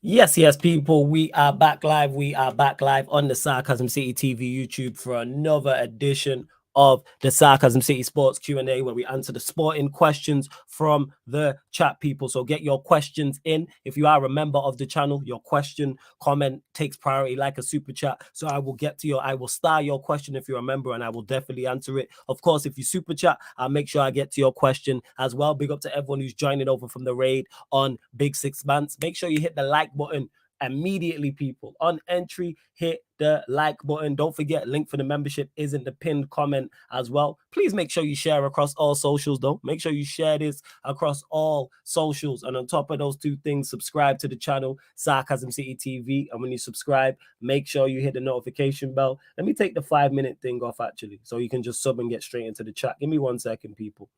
Yes, people, we are back live. We are back live on the Sarcasm City TV YouTube for another edition of the Sarcasm City Sports Q&A, where we answer the sporting questions from the chat, people. So get your questions in. If you are a member of the channel, your question, comment takes priority like a super chat. So I will star your question if you're a member, and I will definitely answer it. Of course, if you super chat, I'll make sure I get to your question as well. Big up to everyone who's joining over from the raid on Big Six Months. Make sure you hit the like button immediately, people. On entry, hit the like button. Don't forget, link for the membership is in the pinned comment as well. Please make sure you share across all socials, though. Make sure you share this across all socials. And on top of those two things, subscribe to the channel, Sarcasm City TV. And when you subscribe, make sure you hit the notification bell. Let me take the 5-minute thing off, actually, so you can just sub and get straight into the chat. Give me 1 second, people.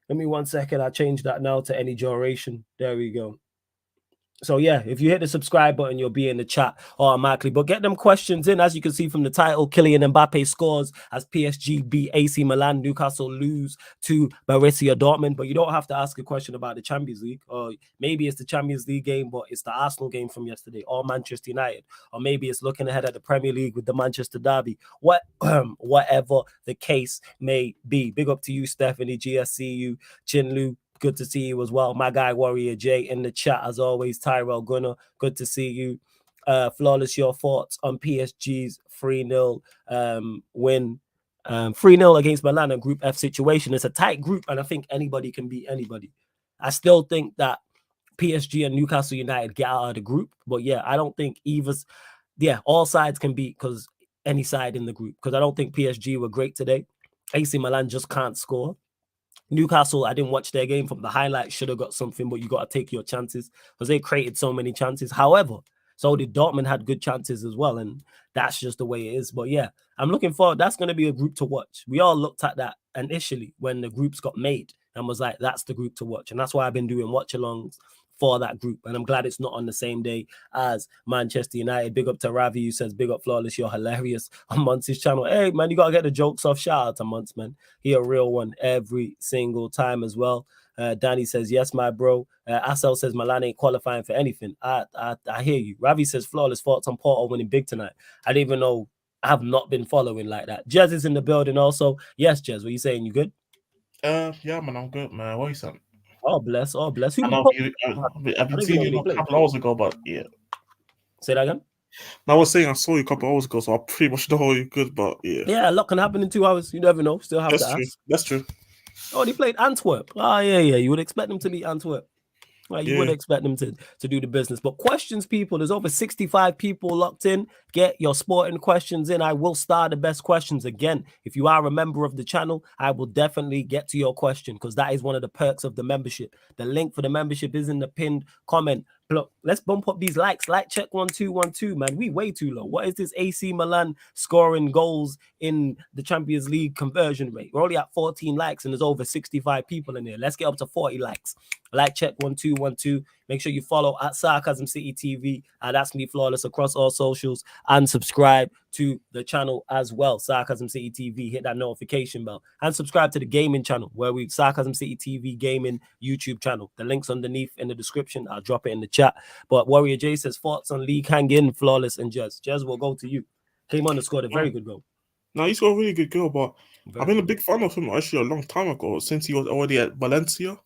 Give me 1 second. I'll change that now to any duration. There we go. So yeah, if you hit the subscribe button, you'll be in the chat automatically. But get them questions in. As you can see from the title, Kylian Mbappe scores as PSG beat AC Milan. Newcastle lose to Borussia Dortmund. But you don't have to ask a question about the Champions League. Or maybe it's the Champions League game, but it's the Arsenal game from yesterday, or Manchester United. Or maybe it's looking ahead at the Premier League with the Manchester Derby. Whatever the case may be. Big up to you, Stephanie, GSCU, Chinlu. Good to see you as well. My guy, Warrior J, in the chat as always. Tyrell Gunner, good to see you. Flawless, your thoughts on PSG's 3-0 win. 3-0 against Milan, a Group F situation. It's a tight group, and I think anybody can beat anybody. I still think that PSG and Newcastle United get out of the group. But yeah, I don't think all sides can beat because any side in the group. Because I don't think PSG were great today. AC Milan just can't score. Newcastle, I didn't watch their game from the highlights, should have got something, but you got to take your chances because they created so many chances. However, so did Dortmund, had good chances as well, and that's just the way it is. But yeah, I'm looking forward. That's going to be a group to watch. We all looked at that initially when the groups got made and was like, that's the group to watch. And that's why I've been doing watch-alongs for that group. And I'm glad it's not on the same day as Manchester United. Big up to Ravi, who says, big up Flawless, you're hilarious on Monty's channel. Hey, man, you got to get the jokes off. Shout out to Monts, man. He a real one every single time as well. Danny says, yes, my bro. Asel says, Milan ain't qualifying for anything. I hear you. Ravi says, Flawless thoughts on Porto winning big tonight. I didn't even know. I have not been following like that. Jez is in the building also. Yes, Jez, what are you saying? You good? Yeah, man, I'm good, man. What are you saying? Oh, bless. Oh, bless. Who I was know Porto? you. I've I been don't even seeing know you who they a played. couple hours ago, but yeah. Say that again? I was saying I saw you a couple hours ago, so I pretty much know you're good, but yeah. Yeah, a lot can happen in 2 hours. You never know. Still have That's to true. ask. That's true. Oh, they played Antwerp. Oh, yeah. You would expect them to beat Antwerp. Well, you would Yeah. expect them to do the business. But questions, people, there's over 65 people locked in. Get your sporting questions in. I will start the best questions again. If you are a member of the channel, I will definitely get to your question because that is one of the perks of the membership. The link for the membership is in the pinned comment. Look, let's bump up these likes. Like check 1212, man. We way too low. What is this AC Milan scoring goals in the Champions League conversion rate? We're only at 14 likes and there's over 65 people in there. Let's get up to 40 likes. Like check 1212. Make sure you follow at Sarcasm City TV. That's me, Flawless, across all socials, and subscribe to the channel as well, Sarcasm City TV. Hit that notification bell and subscribe to the gaming channel where we Sarcasm City TV gaming YouTube channel. The link's underneath in the description. I'll drop it in the chat. But Warrior J says thoughts on Lee Kangin, Flawless, and Jez. Jez will go to you. Came on and scored a very good goal. No, he's got a really good goal, but I've been a big fan of him actually a long time ago, since he was already at Valencia.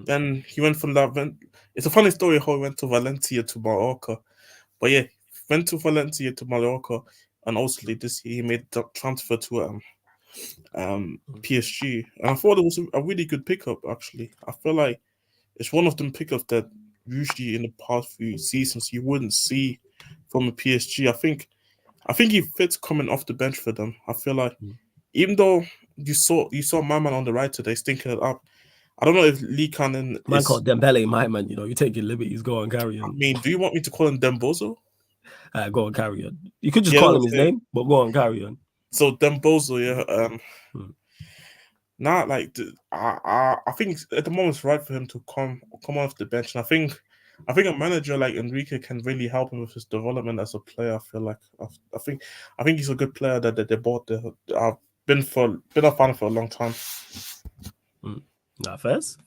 Then he went from that. It's a funny story how he went to Valencia to Mallorca, but yeah, went to Valencia to Mallorca, and also this year he made the transfer to PSG, and I thought it was a really good pickup. Actually, I feel like it's one of them pickups that usually in the past few seasons you wouldn't see from a PSG. I think he fits coming off the bench for them. I feel like even though you saw my man on the right today stinking it up. I don't know if Lee Cannon is... Man called Dembele, my man. You know, you're taking liberties. Go on, carry on. I mean, do you want me to call him Dembozo? Go on, carry on. You could just call him his name, but go on, carry on. So Dembozo, yeah. Now, like, I think at the moment it's right for him to come off the bench, and I think a manager like Enrique can really help him with his development as a player. I feel like I think he's a good player that they bought. I've been a fan for a long time. First.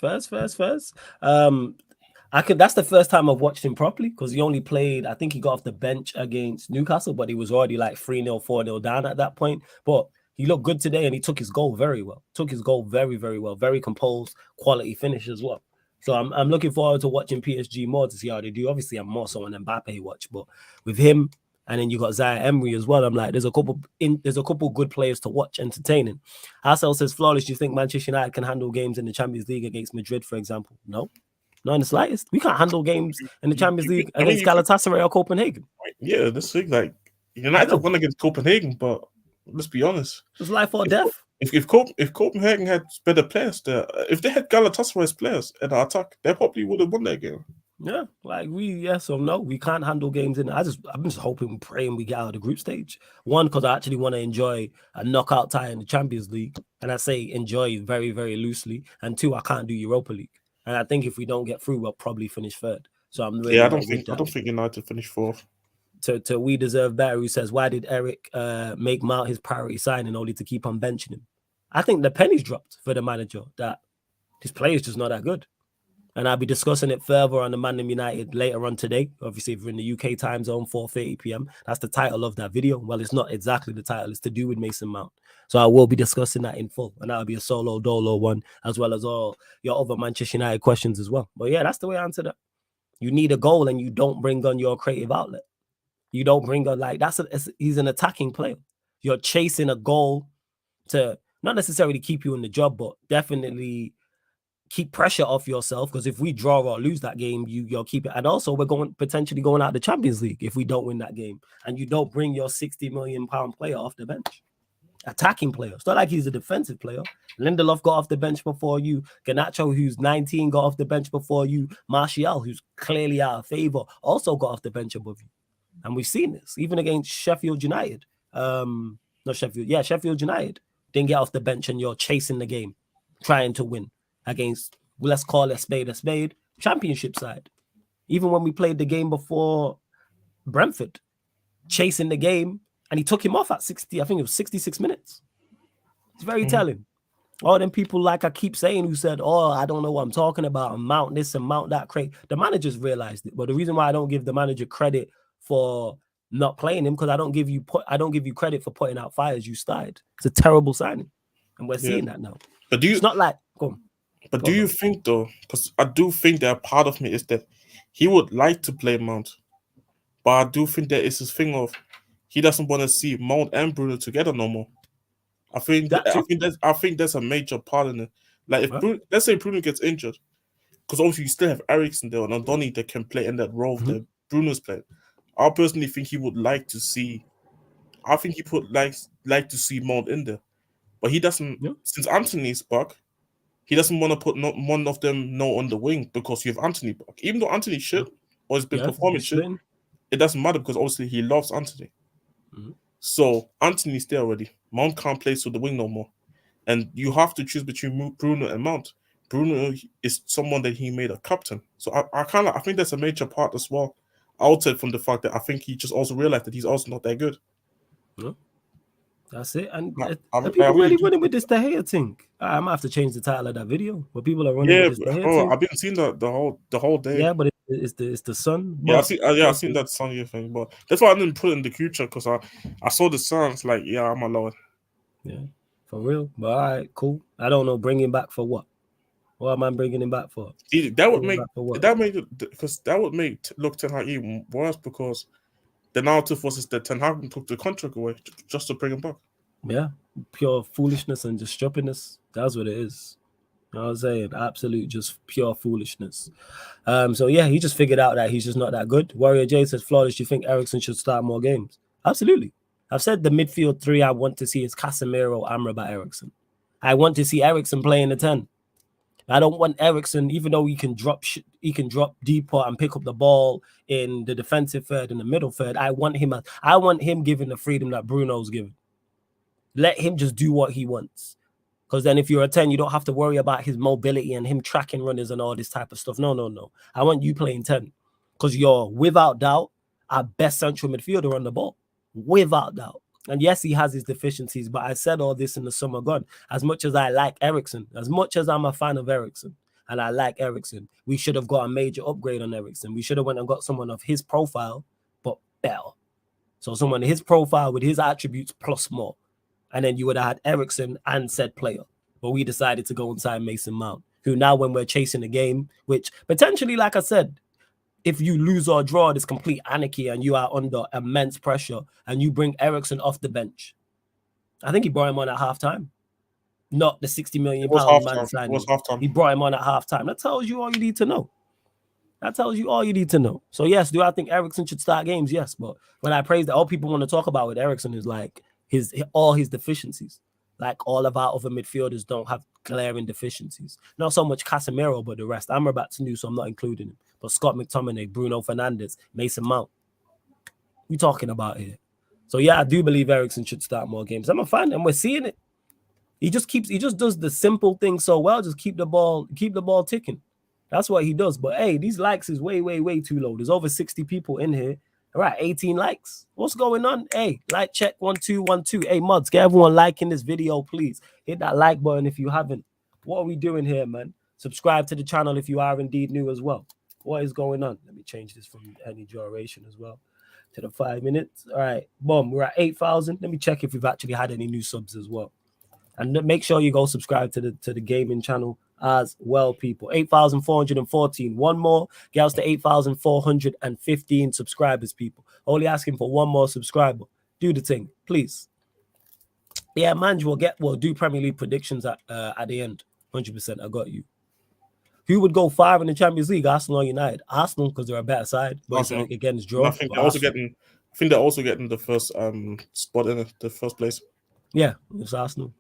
That's the first time I've watched him properly because he only played, I think he got off the bench against Newcastle, but he was already like 3-0, 4-0 down at that point. But he looked good today and he took his goal very well. Took his goal very, very well. Very composed, quality finish as well. So I'm looking forward to watching PSG more to see how they do. Obviously, I'm more so an MBAPPE watch, but with him and then you got Zaire Emery as well. I'm like, there's a couple good players to watch, entertaining. Hassel says, Flawless, do you think Manchester United can handle games in the Champions League against Madrid, for example? No. Not in the slightest. We can't handle games in the Champions League against Galatasaray or Copenhagen. Yeah, this thing, like United won against Copenhagen, but let's be honest, it's life or death. If Copenhagen had better players there, if they had Galatasaray's players in the attack, they probably would have won that game. Yeah, like yes or no, we can't handle games in. I'm just hoping, praying we get out of the group stage. One, because I actually want to enjoy a knockout tie in the Champions League, and I say enjoy very, very loosely. And two, I can't do Europa League. And I think if we don't get through, we'll probably finish third. So I'm really I don't think United finish fourth. To We Deserve Better, who says, why did Eric make Mount his priority signing only to keep on benching him? I think the pennies dropped for the manager that his play is just not that good. And I'll be discussing it further on the Man United later on today. Obviously, if we're in the UK time zone, 4:30 p.m. That's the title of that video. Well, it's not exactly the title. It's to do with Mason Mount. So I will be discussing that in full. And that'll be a solo dolo one, as well as all your other Manchester United questions as well. But yeah, that's the way I answer that. You need a goal and you don't bring on your creative outlet. You don't bring on, like, he's an attacking player. You're chasing a goal to not necessarily keep you in the job, but definitely keep pressure off yourself, because if we draw or lose that game, you'll keep it. And also, we're potentially going out of the Champions League if we don't win that game, and you don't bring your £60 million player off the bench. Attacking player. It's not like he's a defensive player. Lindelof got off the bench before you. Garnacho, who's 19, got off the bench before you. Martial, who's clearly out of favor, also got off the bench above you. And we've seen this even against Sheffield United. Sheffield United didn't get off the bench, and you're chasing the game, trying to win against, let's call it a spade, championship side. Even when we played the game before Brentford, chasing the game, and he took him off at 60, I think it was 66 minutes. It's very telling. All them people, like I keep saying, who said, oh, I don't know what I'm talking about, and mount this and mount that. The managers realized it. But the reason why I don't give the manager credit for not playing him, because I don't give you credit for putting out fires you started. It's a terrible signing. And we're seeing that now. But it's not like, do you think, though, because I do think that part of me is that he would like to play Mount, but I do think that it's this thing of he doesn't want to see Mount and Bruno together no more. I think that's a major part in it. Like, if let's say Bruno gets injured, because obviously you still have Eriksen there and Andoni that can play in that role that Bruno's playing. I personally think he would like to see. I think he would like to see Mount in there, but he doesn't. Yeah. Since Anthony's back, he doesn't want to put one of them on the wing, because you have Anthony back. Even though Anthony shit or has been performing shit, it doesn't matter, because obviously he loves Anthony. So Anthony's there already. Mount can't play to the wing no more, and you have to choose between Bruno and Mount. Bruno is someone that he made a captain, so I think that's a major part as well. Outside from the fact that I think he just also realized that he's also not that good. No. That's it. And people really running with this De Gea thing. I might have to change the title of that video. But people are running with this De Gea thing. I've been seeing the whole day. Yeah, but it's the sun. I've seen that sun thing. But that's why I didn't put it in the future, because I saw the suns. Like, yeah, I'm alone. Yeah, for real. But all right, cool. I don't know. Bring him back for what? What am I bringing him back for? That would make look Ten Hag even worse, because the narrative was that Ten Hag took the contract away just to bring him back. Yeah, pure foolishness and just stupidness. That's what it is. You know what I'm saying? Absolute, just pure foolishness. So yeah, he just figured out that he's just not that good. Warrior J says, Flawless, do you think Eriksen should start more games? Absolutely. I've said the midfield three I want to see is Casemiro, Amrabat, Eriksen. I want to see Eriksen playing the 10. I don't want Eriksen, even though he can drop deeper and pick up the ball in the defensive third and the middle third. I want him given the freedom that Bruno's given. Let him just do what he wants. Because then if you're a 10, you don't have to worry about his mobility and him tracking runners and all this type of stuff. No. I want you playing 10. Because you're, without doubt, our best central midfielder on the ball. Without doubt. And yes, he has his deficiencies, but I said all this in the summer gone. As much as I like Eriksen, as much as I'm a fan of Eriksen, and I like Eriksen. We should have got a major upgrade on Eriksen. We should have went and got someone of his profile, but better. So someone his profile with his attributes plus more. And then you would have had Eriksen and said player. But we decided to go inside Mason Mount, who now when we're chasing the game, which potentially, like I said, if you lose or draw, there's complete anarchy and you are under immense pressure and you bring Eriksen off the bench. I think he brought him on at halftime. Not the £60 million man signing. It was halftime. He brought him on at halftime. That tells you all you need to know. That tells you all you need to know. So yes, do I think Eriksen should start games? Yes, but when I praise that, all people want to talk about with Eriksen is like all his deficiencies. Like all of our other midfielders don't have glaring deficiencies. Not so much Casemiro, but the rest. Amrabat's new, so I'm not including him. But Scott McTominay, Bruno Fernandes, Mason Mount. We talking about here. So yeah, I do believe Eriksen should start more games. I'm a fan, and we're seeing it. He just does the simple thing so well. Just keep the ball ticking. That's what he does. But hey, these likes is way, way, way too low. There's over 60 people in here. All right, 18 likes. What's going on? Hey, like check 1 2 1 2. Hey, mods, get everyone liking this video, please. Hit that like button if you haven't. What are we doing here, man? Subscribe to the channel if you are indeed new as well. What is going on? Let me change this from any duration as well to the 5 minutes. All right, boom. We're at 8,000. Let me check if we've actually had any new subs as well. And make sure you go subscribe to the gaming channel as well, people. 8,414. One more gets to 8,415 subscribers, people. Only asking for one more subscriber. Do the thing, please. Yeah, man, we'll do Premier League predictions at the end. 100%. I got you. Who would go far in the Champions League? Arsenal or United? Arsenal, because they're a better side. But Arsenal. Again, it's draw. I think they're also getting the first spot in the first place. Yeah, it's Arsenal.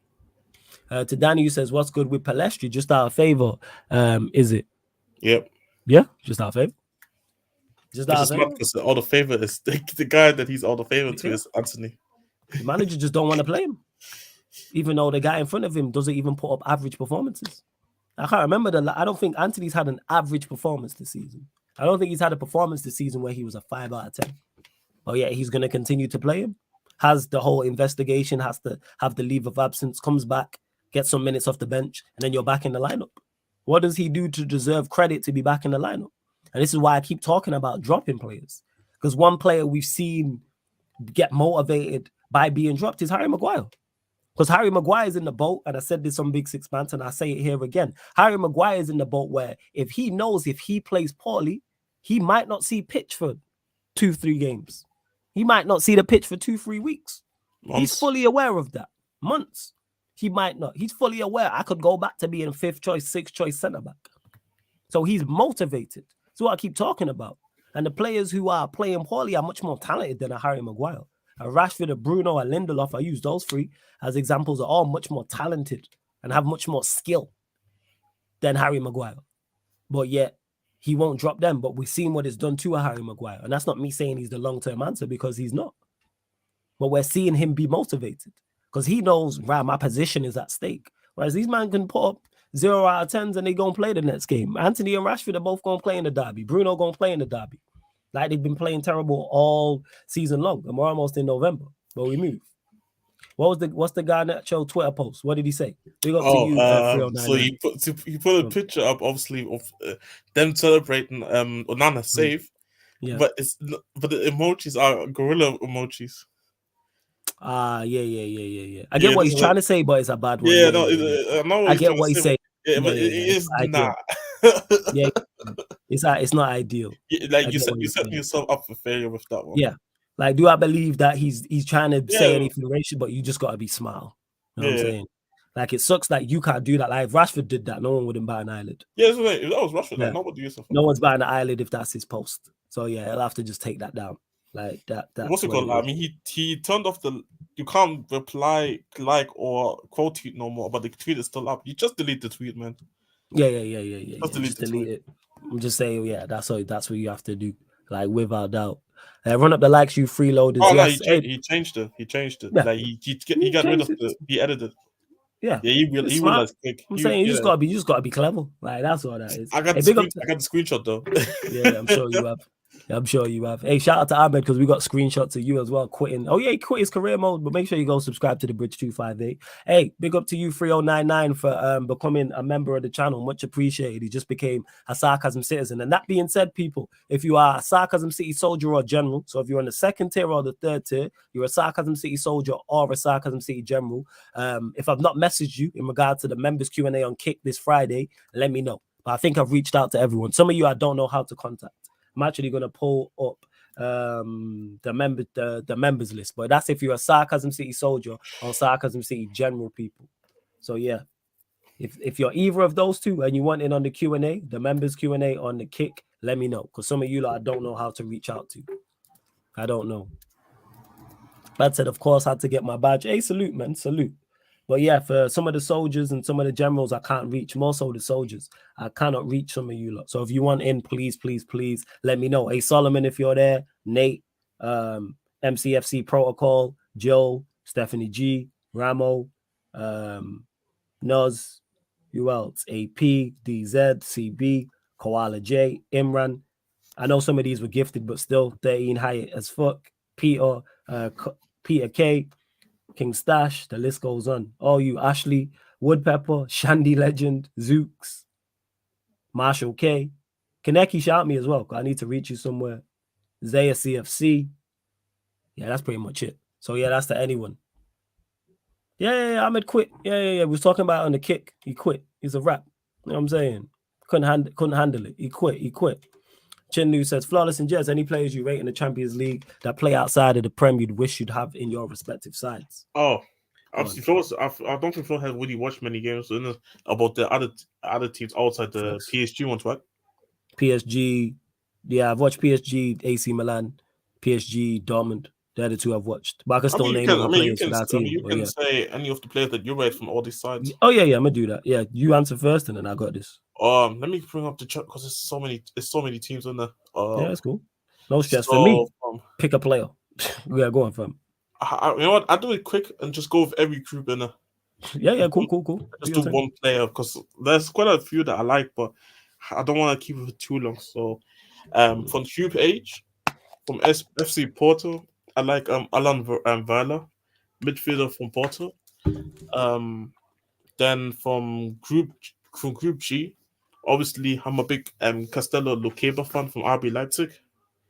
To Danny, who says, what's good with Palestri? Just out of favor, is it? Yep. Yeah, just out of favor. Just out of favor. Because all the favor is the guy that he's all the favor to is Anthony. The manager just don't want to play him, even though the guy in front of him doesn't even put up average performances. I can't remember I don't think Anthony's had an average performance this season. I don't think he's had a performance this season where he was a 5 out of 10. But yeah, he's going to continue to play him. Has the whole investigation, has to have the leave of absence, comes back, gets some minutes off the bench, and then you're back in the lineup. What does he do to deserve credit to be back in the lineup? And this is why I keep talking about dropping players. Because one player we've seen get motivated by being dropped is Harry Maguire. Because Harry Maguire is in the boat, and I said this on Big Six Banter, and I say it here again. Harry Maguire is in the boat where if he knows if he plays poorly, he might not see pitch for 2-3 games. He might not see the pitch for 2-3 weeks. Months. He's fully aware of that. Months. He might not. He's fully aware. I could go back to being 5th choice, 6th choice centre-back. So he's motivated. That's what I keep talking about. And the players who are playing poorly are much more talented than a Harry Maguire. A Rashford, a Bruno, a Lindelof, I use those three as examples, are all much more talented and have much more skill than Harry Maguire. But yet, he won't drop them. But we've seen what it's done to a Harry Maguire. And that's not me saying he's the long-term answer, because he's not. But we're seeing him be motivated because he knows, right, my position is at stake. Whereas these men can put up 0 out of 10s and they go and play the next game. Anthony and Rashford are both going to play in the derby. Bruno going to play in the derby. Like they've been playing terrible all season long. And we're almost in November, but we move. What's the guy that showed Twitter post? What did he say? So he put a picture up, obviously, of them celebrating Onana's save. Yeah. But the emojis are gorilla emojis. Yeah. I get what he's trying to say, but it's a bad one. Yeah, no, I get what he's saying. Yeah, but it is not. Yeah, it's not ideal. Yeah, like you set yourself up for failure with that one. Yeah, like, do I believe that he's trying to say anything racial, but you just got to be smart. You know what I'm saying? Like, it sucks that you can't do that. Like, if Rashford did that, no one wouldn't bat an eyelid. Yeah, if that was Rashford, like, nobody used to. No one's batting an eyelid if that's his post. So yeah, he'll have to just take that down. Like that. What's it called? I mean, he turned off you can't reply, like, or quote tweet no more, but the tweet is still up. You just delete the tweet, man. Yeah. Just delete it. I'm just saying, that's what you have to do, like, without doubt. Run up the likes, you freeloaders. Oh no, he changed it. Yeah. Like he got rid of he edited. Yeah, he will quick. I'm saying you just gotta be clever. Like, that's all that is. I got the screenshot though. Yeah, I'm sure you have. I'm sure you have. Hey, shout out to Ahmed because we got screenshots of you as well quitting. Oh yeah, he quit his career mode, but make sure you go subscribe to the Bridge 258. Hey, big up to you 3099 for becoming a member of the channel. Much appreciated. He just became a Sarcasm citizen. And that being said, people, if you are a Sarcasm City soldier or general, so if you're in the second tier or the third tier, you're a Sarcasm City soldier or a Sarcasm City general. If I've not messaged you in regard to the members Q&A on Kick this Friday, let me know. But I think I've reached out to everyone. Some of you I don't know how to contact. I'm actually going to pull up the members list, but that's if you're a Sarcasm City soldier or Sarcasm City general people. So yeah, if you're either of those two and you want in on the Q&A, the members Q&A on the Kick, let me know, because some of you I don't know how to reach out to. I don't know. That said, of course, I had to get my badge. Hey, salute, man, salute. But yeah, for some of the soldiers and some of the generals, I can't reach. More so the soldiers, I cannot reach some of you lot. So if you want in, please, please, please let me know. Hey, Solomon, if you're there, Nate, MCFC Protocol, Joe, Stephanie G, Ramo, Noz, who else? AP, DZ, CB, Koala J, Imran. I know some of these were gifted, but still 13 high as fuck. Peter, Peter K, King Stash, the list goes on. All you, Ashley, Woodpepper, Shandy Legend, Zooks, Marshall K. Kaneki, shout me as well, because I need to reach you somewhere. Zaya CFC. Yeah, that's pretty much it. So yeah, that's to anyone. Yeah, Ahmed quit. Yeah. We was talking about it on the Kick. He quit. He's a rap. You know what I'm saying? Couldn't handle it. He quit. Chinlu says, Flawless and Jez, any players you rate in the Champions League that play outside of the Prem you'd wish you'd have in your respective sides? Oh, obviously, I don't think Flo has really watched many games about the other teams outside the PSG ones, right? PSG, yeah, I've watched PSG, AC Milan, PSG, Dortmund. They're the two I've watched. But I can still name other players for that team. You can say any of the players that you rate from all these sides. Oh yeah, I'm gonna do that. Yeah, you answer first, and then I got this. Let me bring up the chat because there's so many teams in there. Yeah, that's cool. No stress for me. Pick a player. Yeah, go on, fam. You know what? I'll do it quick and just go with every group in there. Yeah, cool. Just do one player because there's quite a few that I like, but I don't want to keep it for too long. So, from Group H, from FC Porto, I like Alan Vela, midfielder from Porto. Then from Group G, obviously I'm a big Castello Luqueba fan from RB Leipzig.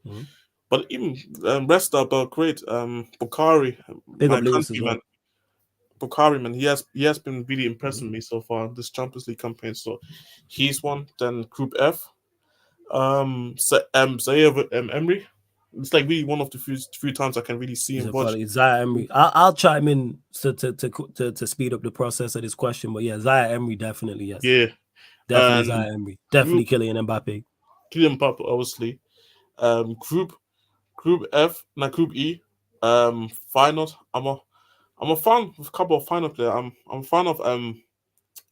Mm-hmm. But even rest are great. Bukhari, my countryman. Bukhari, man, he has been really impressing me so far this Champions League campaign. So he's one. Then Group F, Zaire Emery. It's like really one of the few times I can really see him watch. Zaire Emery. I'll chime in to speed up the process of this question, but yeah, Zaire Emery definitely, yes. Yeah, definitely Zaire Emery. Definitely Kylian Mbappe. Kylian Mbappe, obviously. Group F, Group E. Finals. I'm a fan of a couple of final players. I'm a fan of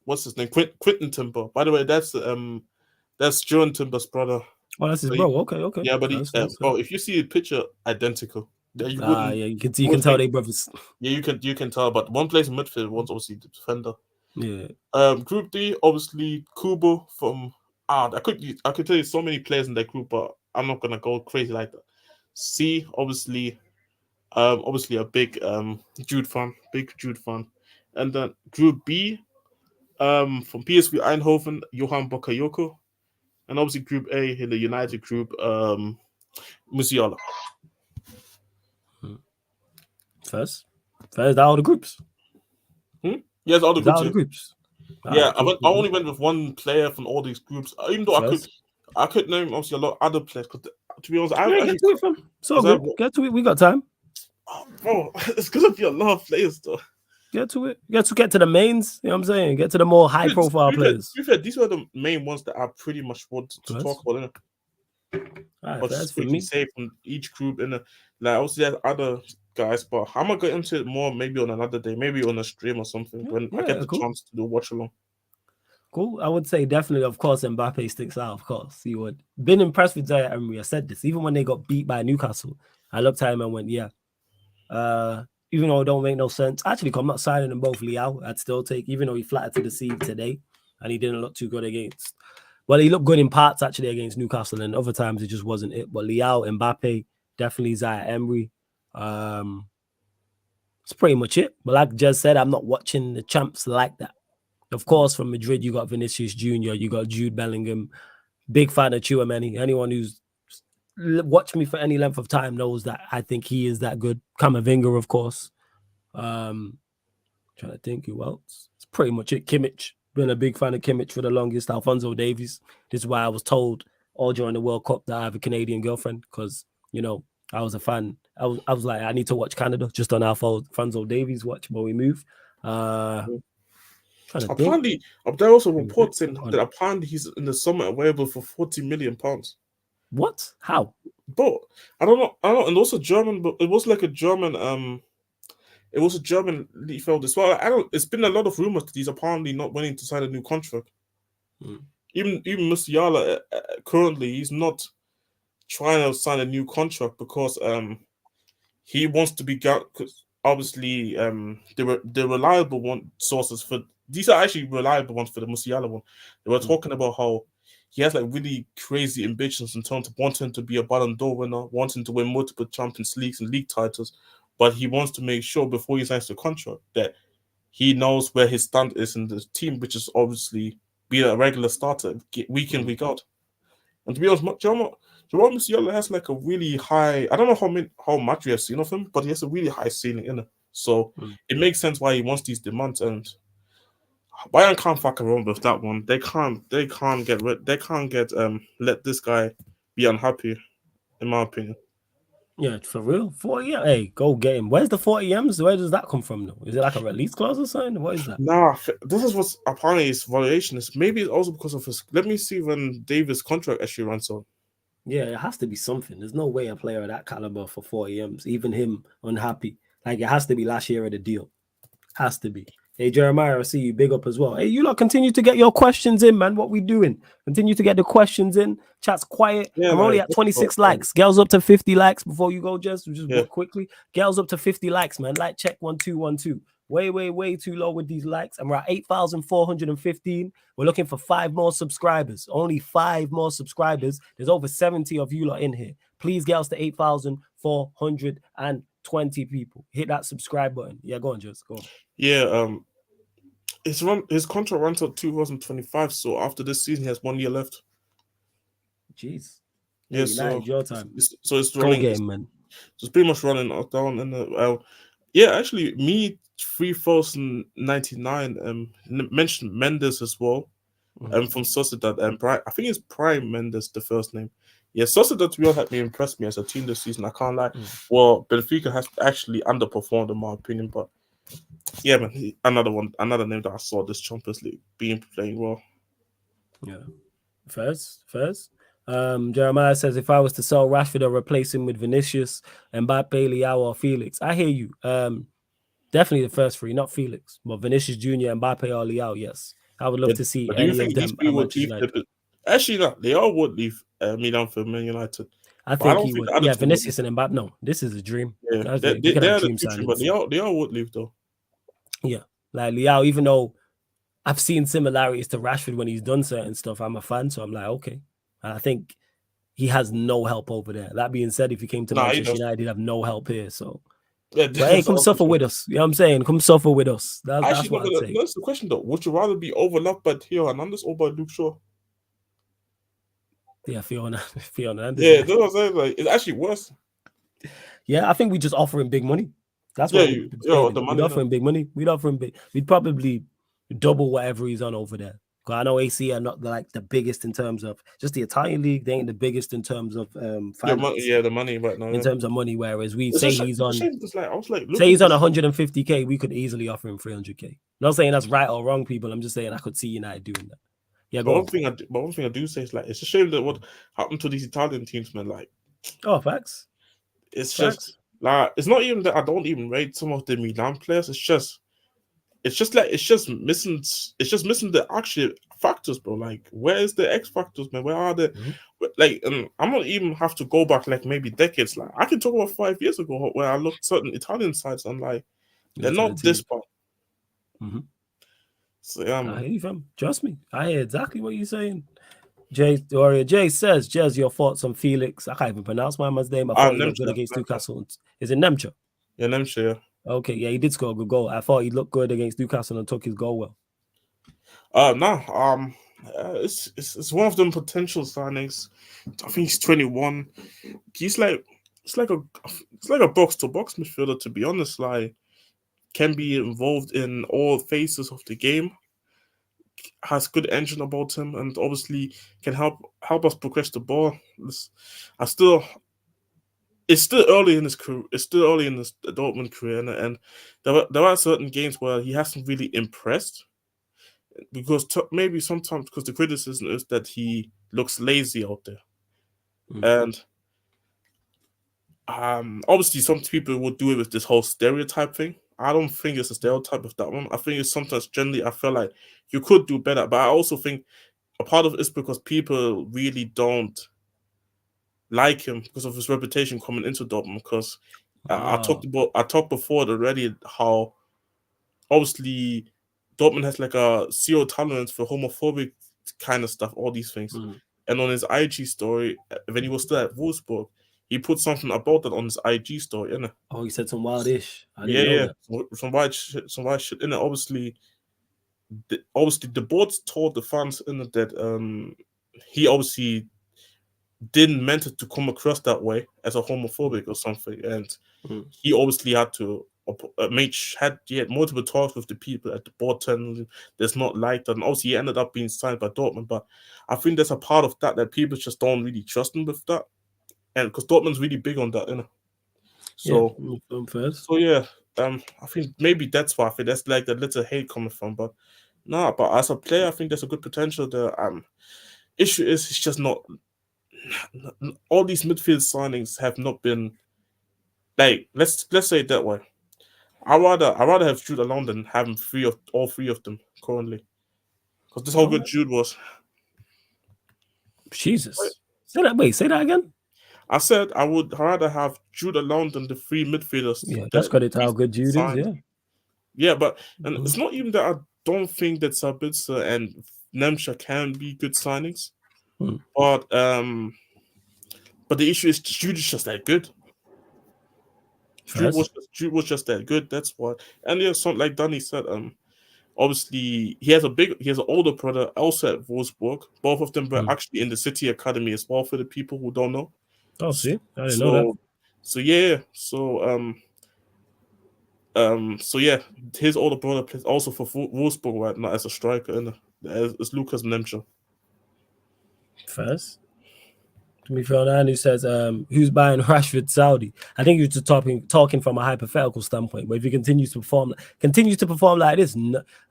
what's his name? Quentin Timber. By the way, that's Juran Timber's brother. Oh, that's his bro. Okay. Yeah, but if you see a picture, identical. Yeah, you can tell they brothers. Yeah, you can tell. But one plays in midfield, one's obviously the defender. Yeah. Group D, obviously Kubo from. I could tell you so many players in that group, but I'm not gonna go crazy like that. C, obviously a big Jude fan, and then Group B, from PSV Eindhoven, Johan Bakayoko, and obviously Group A in the United Group, Musiala. First, all the groups. Yes, all the groups. Yeah, I only went with one player from all these groups, even though I could name obviously a lot of other players. Because to be honest, get to it, fam. So get to it. We got time. Oh, bro, it's gonna be a lot of players though. Get to it. Get to the mains. You know what I'm saying? Get to the more high-profile players. These were the main ones that I pretty much wanted to talk about. But that's for me. Say from each group, and like obviously there's other guys, but I'm gonna get into it more maybe on another day, maybe on a stream or something when I get the chance to do watch along. Cool. I would say definitely, of course, Mbappe sticks out. Of course, he would. Been impressed with Zaire Emery. I said this even when they got beat by Newcastle. I looked at him and went, yeah. Even though it don't make no sense. Actually, I'm not signing them both Liao. I'd still take, even though he flattered to the sea today and he didn't look too good against Well, he looked good in parts actually against Newcastle, and other times it just wasn't it. But Leao, Mbappe, definitely Zaire Emery. It's pretty much it. But like Jez said, I'm not watching the champs like that. Of course, from Madrid, you got Vinicius Jr., you got Jude Bellingham. Big fan of Chouameni. Anyone who's watched me for any length of time knows that I think he is that good. Kamavinga, of course. Trying to think who else. It's pretty much it. Kimmich. Been a big fan of Kimmich for the longest. Alphonso Davies. This is why I was told all during the World Cup that I have a Canadian girlfriend because, you know, I was a fan. I was like, I need to watch Canada just on Alphonso Davies watch when we move. Apparently, there are also reports saying that apparently he's in the summer available for £40 million. What? How? But I don't know. And also German, but it was like a German. It was a German league field as well. I don't. It's been a lot of rumors that he's apparently not willing to sign a new contract. Even Musiala currently he's not trying to sign a new contract because he wants to be because obviously the reliable sources for these are actually reliable ones for the Musiala one. They were talking about how he has like really crazy ambitions in terms of wanting to be a Ballon d'Or winner, wanting to win multiple Champions Leagues and league titles, but he wants to make sure before he signs the contract that he knows where his stand is in the team, which is obviously being a regular starter week in, week out. And to be honest, Jerome Musiala has like a really high. I don't know how much we have seen of him, but he has a really high ceiling in it. So it makes sense why he wants these demands. And Bayern can't fuck around with that one. They can't let this guy be unhappy, in my opinion. Yeah, for real. 40 M. Hey, go get him. Where's the 40 M's? Where does that come from though? Is it like a release clause or something? What is that? Nah, this is what's apparently his valuation is. Maybe it's also because of his. Let me see when Davis' contract actually runs out. Yeah, it has to be something. There's no way a player of that caliber for 40 M's, even him unhappy. Like it has to be last year of the deal. Has to be. Hey, Jeremiah, I see you. Big up as well. Hey, you lot continue to get your questions in, man. What we doing? Continue to get the questions in. Chat's quiet. Yeah, I'm only at 26 likes. Girls up to 50 likes before you go, just quickly. Girls up to 50 likes, man. Like check 1212. Way too low with these likes. And we're at 8,415. We're looking for 5 more subscribers. Only 5 more subscribers. There's over 70 of you lot in here. Please get us to 8,420 people. Hit that subscribe button. Yeah, go on, just go on. Yeah, his contract runs out 2025, so after this season he has 1 year left. Jeez. Yeah, so your time. So it's running game, man. So it's pretty much running down in the yeah, actually me 3099 mentioned Mendes as well. From Sociedad and I think it's Prime Mendes, the first name. Yeah, Sociedad really had impressed me as a team this season. I can't lie. Well, Benfica has actually underperformed in my opinion, but yeah, man, another name that I saw this Champions League playing well. Yeah, first. Jeremiah says if I was to sell Rashford or replace him with Vinicius, Mbappe, Leao, or Felix, I hear you. Definitely the first 3, not Felix, but Vinicius Jr., Mbappe, or Leao. Yes, I would love to see any of them. Actually, no, Leao would leave Milan for Man United. I think he would. Yeah, Vinicius and Mbappe. No, this is a dream. Yeah, they're the future, but Leao would leave though. Yeah, like Leao, even though I've seen similarities to Rashford when he's done certain stuff, I'm a fan, so I'm like, okay. And I think he has no help over there. That being said, if he came to Manchester United, he'd have no help here. So, but hey, come suffer with us. You know what I'm saying? Come suffer with us. That's what I'd say. That's the question though. Would you rather be overlapped by Theo Hernandez or by Luke Shaw? Yeah, Fiona. Yeah, that's what I'm saying. Like, it's actually worse. Yeah, I think we just offer him big money. That's what we'd offer him big money. We'd offer him big. We'd probably double whatever he's on over there. Because I know AC are not like the biggest in terms of just the Italian league. They ain't the biggest in terms of finance. Yeah, the money right now. In terms of money, whereas we say he's on. Say he's on 150k, we could easily offer him 300k. Not saying that's right or wrong, people. I'm just saying I could see United doing that. Yeah, one thing I do say is like it's a shame that what happened to these Italian teams, man. Like, facts. It's just like it's not even that I don't even rate some of the Milan players. It's just missing the actual factors, bro. Like, where is the X factors, man? Where are they? Like, I'm not even have to go back like maybe decades. Like, I can talk about 5 years ago where I looked certain Italian sides and like they're not this bad. So yeah, I hear you, fam. Trust me, I hear exactly what you're saying. Jay says, Jez, your thoughts on Felix? I can't even pronounce my man's name. I thought he looked good against Newcastle. Is it Nemcha? Yeah, Nemcha, yeah. Okay, yeah, he did score a good goal. I thought he looked good against Newcastle and took his goal well. It's one of them potential signings. I think he's 21. He's like it's like a box to box midfielder, to be honest. Like, can be involved in all phases of the game, has good engine about him, and obviously can help us progress the ball. It's still early in his career. It's still early in his Dortmund career, and there are certain games where he hasn't really impressed, because maybe sometimes because the criticism is that he looks lazy out there, and obviously some people would do it with this whole stereotype thing. I don't think it's a stereotype of that one. I think it's sometimes generally I feel like you could do better, but I also think a part of it is because people really don't like him because of his reputation coming into Dortmund. Because I talked before already how obviously Dortmund has like a zero tolerance for homophobic kind of stuff, all these things. And on his IG story, when he was still at Wolfsburg, he put something about that on his IG story, innit? Oh, he said some wildish. I didn't know that. Some wild shit, innit? Obviously, the board told the fans innit that he obviously didn't meant it to come across that way as a homophobic or something, and he obviously had to he had multiple talks with the people at the board telling him there's not like that, and obviously he ended up being signed by Dortmund. But I think there's a part of that people just don't really trust him with that, and because Dortmund's really big on that, innit? So yeah, I think maybe that's why I think that's like the little hate coming from. But nah, but as a player, I think there's a good potential there. Issue is it's just not all these midfield signings have not been like let's say it that way. I rather have Jude alone than having all three of them currently, because this how good Jude was. Jesus, say that again. I said I would rather have Jude alone than the three midfielders. Yeah, that's credit to how good Jude is. Yeah, but and it's not even that I don't think that Sabitzer and Nemcha can be good signings, but the issue is Jude is just that good. Jude was just that good. That's why. And yeah, something like Danny said. Obviously he has an older brother also at Wolfsburg. Both of them were actually in the City Academy as well. For the people who don't know. Oh, see, I didn't know that. So yeah, so yeah, his older brother plays also for Wolfsburg right now as a striker, and as Lucas Nemcha. First. To be fair, who says, who's buying Rashford Saudi? I think you're just talking from a hypothetical standpoint. But if he continues to perform like this,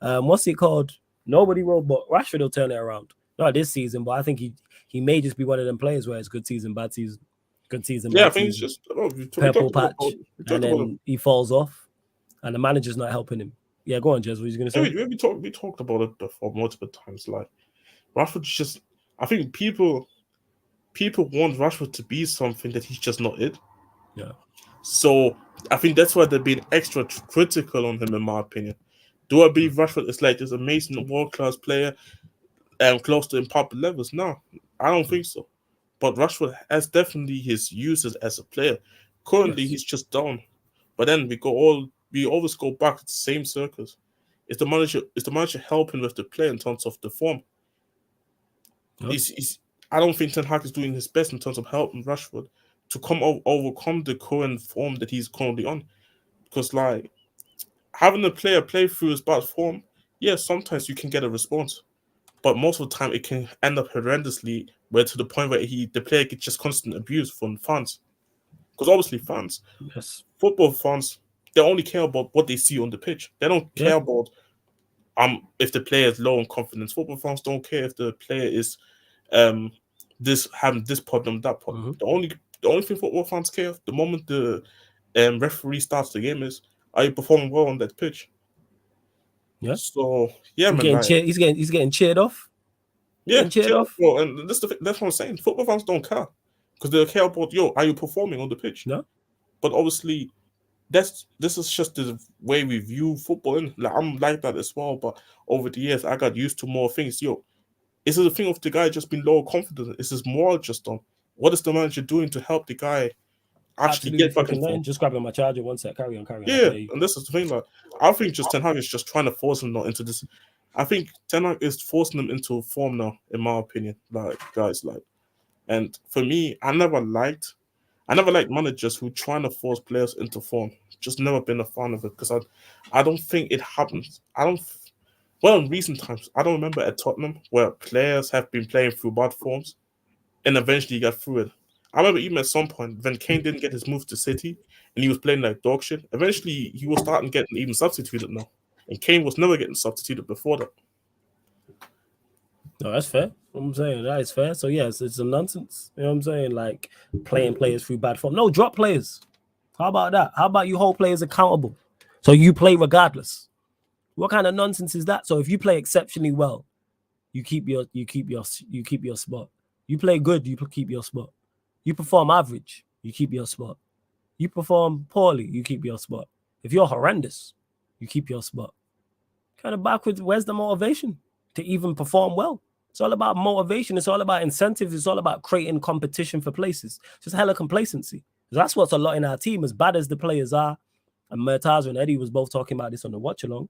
what's it called? Nobody will, but Rashford will turn it around. Not this season, but I think he may just be one of them players where it's good season, bad season, good season, yeah, bad I think season. It's just purple patch, and then he falls off, and the manager's not helping him. Yeah, go on, Jez. What are you going to say? Yeah, we talked about it before multiple times. Like Rashford, just I think people want Rashford to be something that he's just not it. Yeah. So I think that's why they're being extra critical on him, in my opinion. Do I believe Rashford is like this amazing world-class player and close to Mbappe levels? No, I don't think so. But Rashford has definitely his uses as a player. Currently, he's just down. But then we always go back to the same circles. Is the manager helping with the play in terms of the form? I don't think Ten Hag is doing his best in terms of helping Rashford to overcome the current form that he's currently on. Because like having a player play through his bad form, yeah, sometimes you can get a response, but most of the time it can end up horrendously, where to the point where the player gets just constant abuse from fans. Because obviously fans, football fans, they only care about what they see on the pitch. They don't care about if the player is low in confidence. Football fans don't care if the player is having this problem, that problem. The only thing football fans care the moment the referee starts the game is, are you performing well on that pitch? Yeah. So yeah, he's getting cheered off. Yeah, cheered off. Well, and that's what I'm saying. Football fans don't care because they care about are you performing on the pitch? No. But obviously, this is just the way we view football. And like, I'm like that as well. But over the years, I got used to more things. Is it a thing of the guy just being low confident? Is this more just on what is the manager doing to help the guy actually Absolutely get back in fucking form? nothing. Just grabbing my charger. One sec. Carry on. I Yeah, can hear you. and this is the thing. Like, I think just Ten Hag is just trying to force him not into this. I think Ten Hag is forcing him into form now, in my opinion. Like, guys, like, and for me, I never liked managers who trying to force players into form. Just never been a fan of it because I don't think it happens. I don't. Well, in recent times, I don't remember at Tottenham where players have been playing through bad forms and eventually got through it. I remember even at some point when Kane didn't get his move to City and he was playing like dog shit. Eventually, he was starting getting even substituted now, and Kane was never getting substituted before that. No, that's fair. I'm saying that is fair. So yes, it's some nonsense. You know what I'm saying? Like playing players through bad form. No, drop players. How about that? How about you hold players accountable? So you play regardless. What kind of nonsense is that? So if you play exceptionally well, you keep your spot. You play good, you keep your spot. You perform average, you keep your spot. You perform poorly, you keep your spot. If you're horrendous, you keep your spot. Kind of backwards. Where's the motivation to even perform well? It's all about motivation. It's all about incentives. It's all about creating competition for places. It's just hella complacency. That's what's a lot in our team. As bad as the players are, and Murtaza and Eddie was both talking about this on the watch along,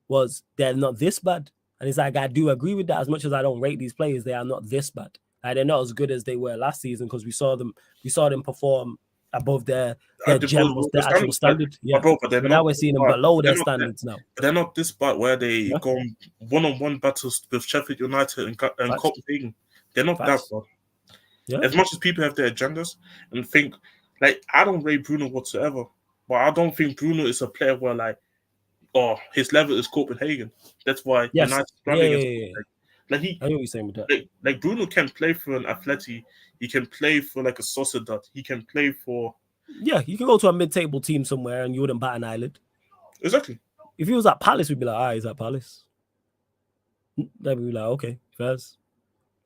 was they're not this bad. And it's like, I do agree with that. As much as I don't rate these players, they are not this bad. Like, they're not as good as they were last season because we saw them perform above their general, their actual standard. Yeah, bro, but now we're seeing them below their standards now. But they're not this bad where they go one-on-one battles with Sheffield United and Copenhagen. They're not that bad. Yeah. As much as people have their agendas and think, like, I don't rate Bruno whatsoever, but I don't think Bruno is a player where, like, oh, his level is Copenhagen. That's why United yeah. Like, I know what you're saying with that. Like Bruno can play for an Atleti. He can play for like a Sociedad. He can play for. Yeah, you can go to a mid-table team somewhere and you wouldn't bat an eyelid. Exactly. If he was at Palace, we'd be like, he's at Palace. Then we'd be like, okay, first.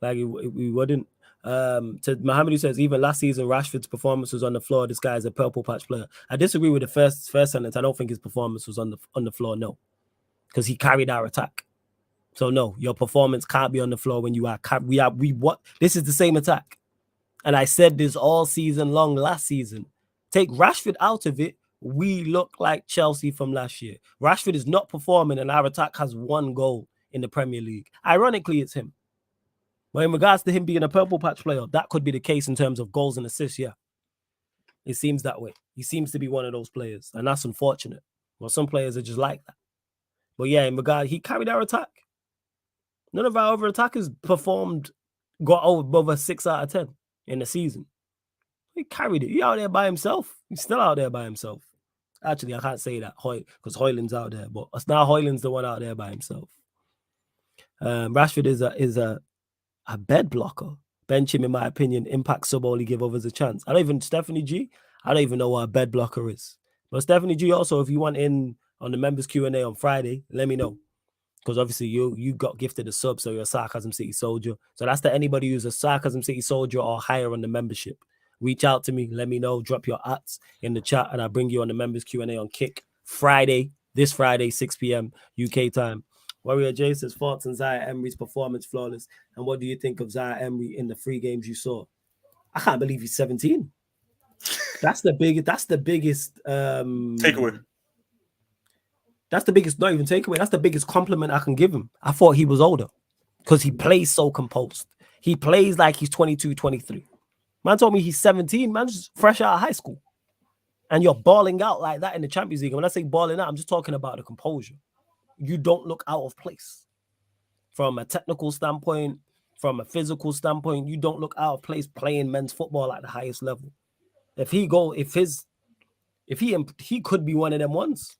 Like, we wouldn't. To Mohamed, who says, even last season, Rashford's performance was on the floor. This guy is a purple patch player. I disagree with the first sentence. I don't think his performance was on the floor, no. Because he carried our attack. So no, your performance can't be on the floor when you are. This is the same attack, and I said this all season long. Last season, take Rashford out of it, we look like Chelsea from last year. Rashford is not performing, and our attack has 1 goal in the Premier League. Ironically, it's him. But in regards to him being a purple patch player, that could be the case in terms of goals and assists. Yeah, it seems that way. He seems to be one of those players, and that's unfortunate. Well, some players are just like that. But yeah, in regard, he carried our attack. None of our other attackers got above a 6 out of 10 in the season. He carried it. He out there by himself. He's still out there by himself. Actually, I can't say that because Højlund's out there, but it's now Højlund's the one out there by himself. Rashford is a bed blocker. Bench him, in my opinion. Impact sub only give others a chance. Stephanie G, I don't even know what a bed blocker is. But Stephanie G, also, if you want in on the members Q&A on Friday, let me know. Because obviously you got gifted a sub, so you're a Sarcasm City soldier. So that's to anybody who's a Sarcasm City soldier or higher on the membership. Reach out to me, let me know, drop your ats in the chat, and I'll bring you on the members Q&A on Kick this Friday, 6 p.m. UK time. Warrior J says, thoughts on Zaire Emery's performance flawless, and what do you think of Zaire Emery in the 3 games you saw? I can't believe he's 17. That's the biggest takeaway. That's the biggest, not even takeaway. That's the biggest compliment I can give him. I thought he was older because he plays so composed. He plays like he's 22, 23. Man told me he's 17. Man's just fresh out of high school. And you're balling out like that in the Champions League. And when I say balling out, I'm just talking about the composure. You don't look out of place. From a technical standpoint, from a physical standpoint, you don't look out of place playing men's football at the highest level. He could be one of them ones.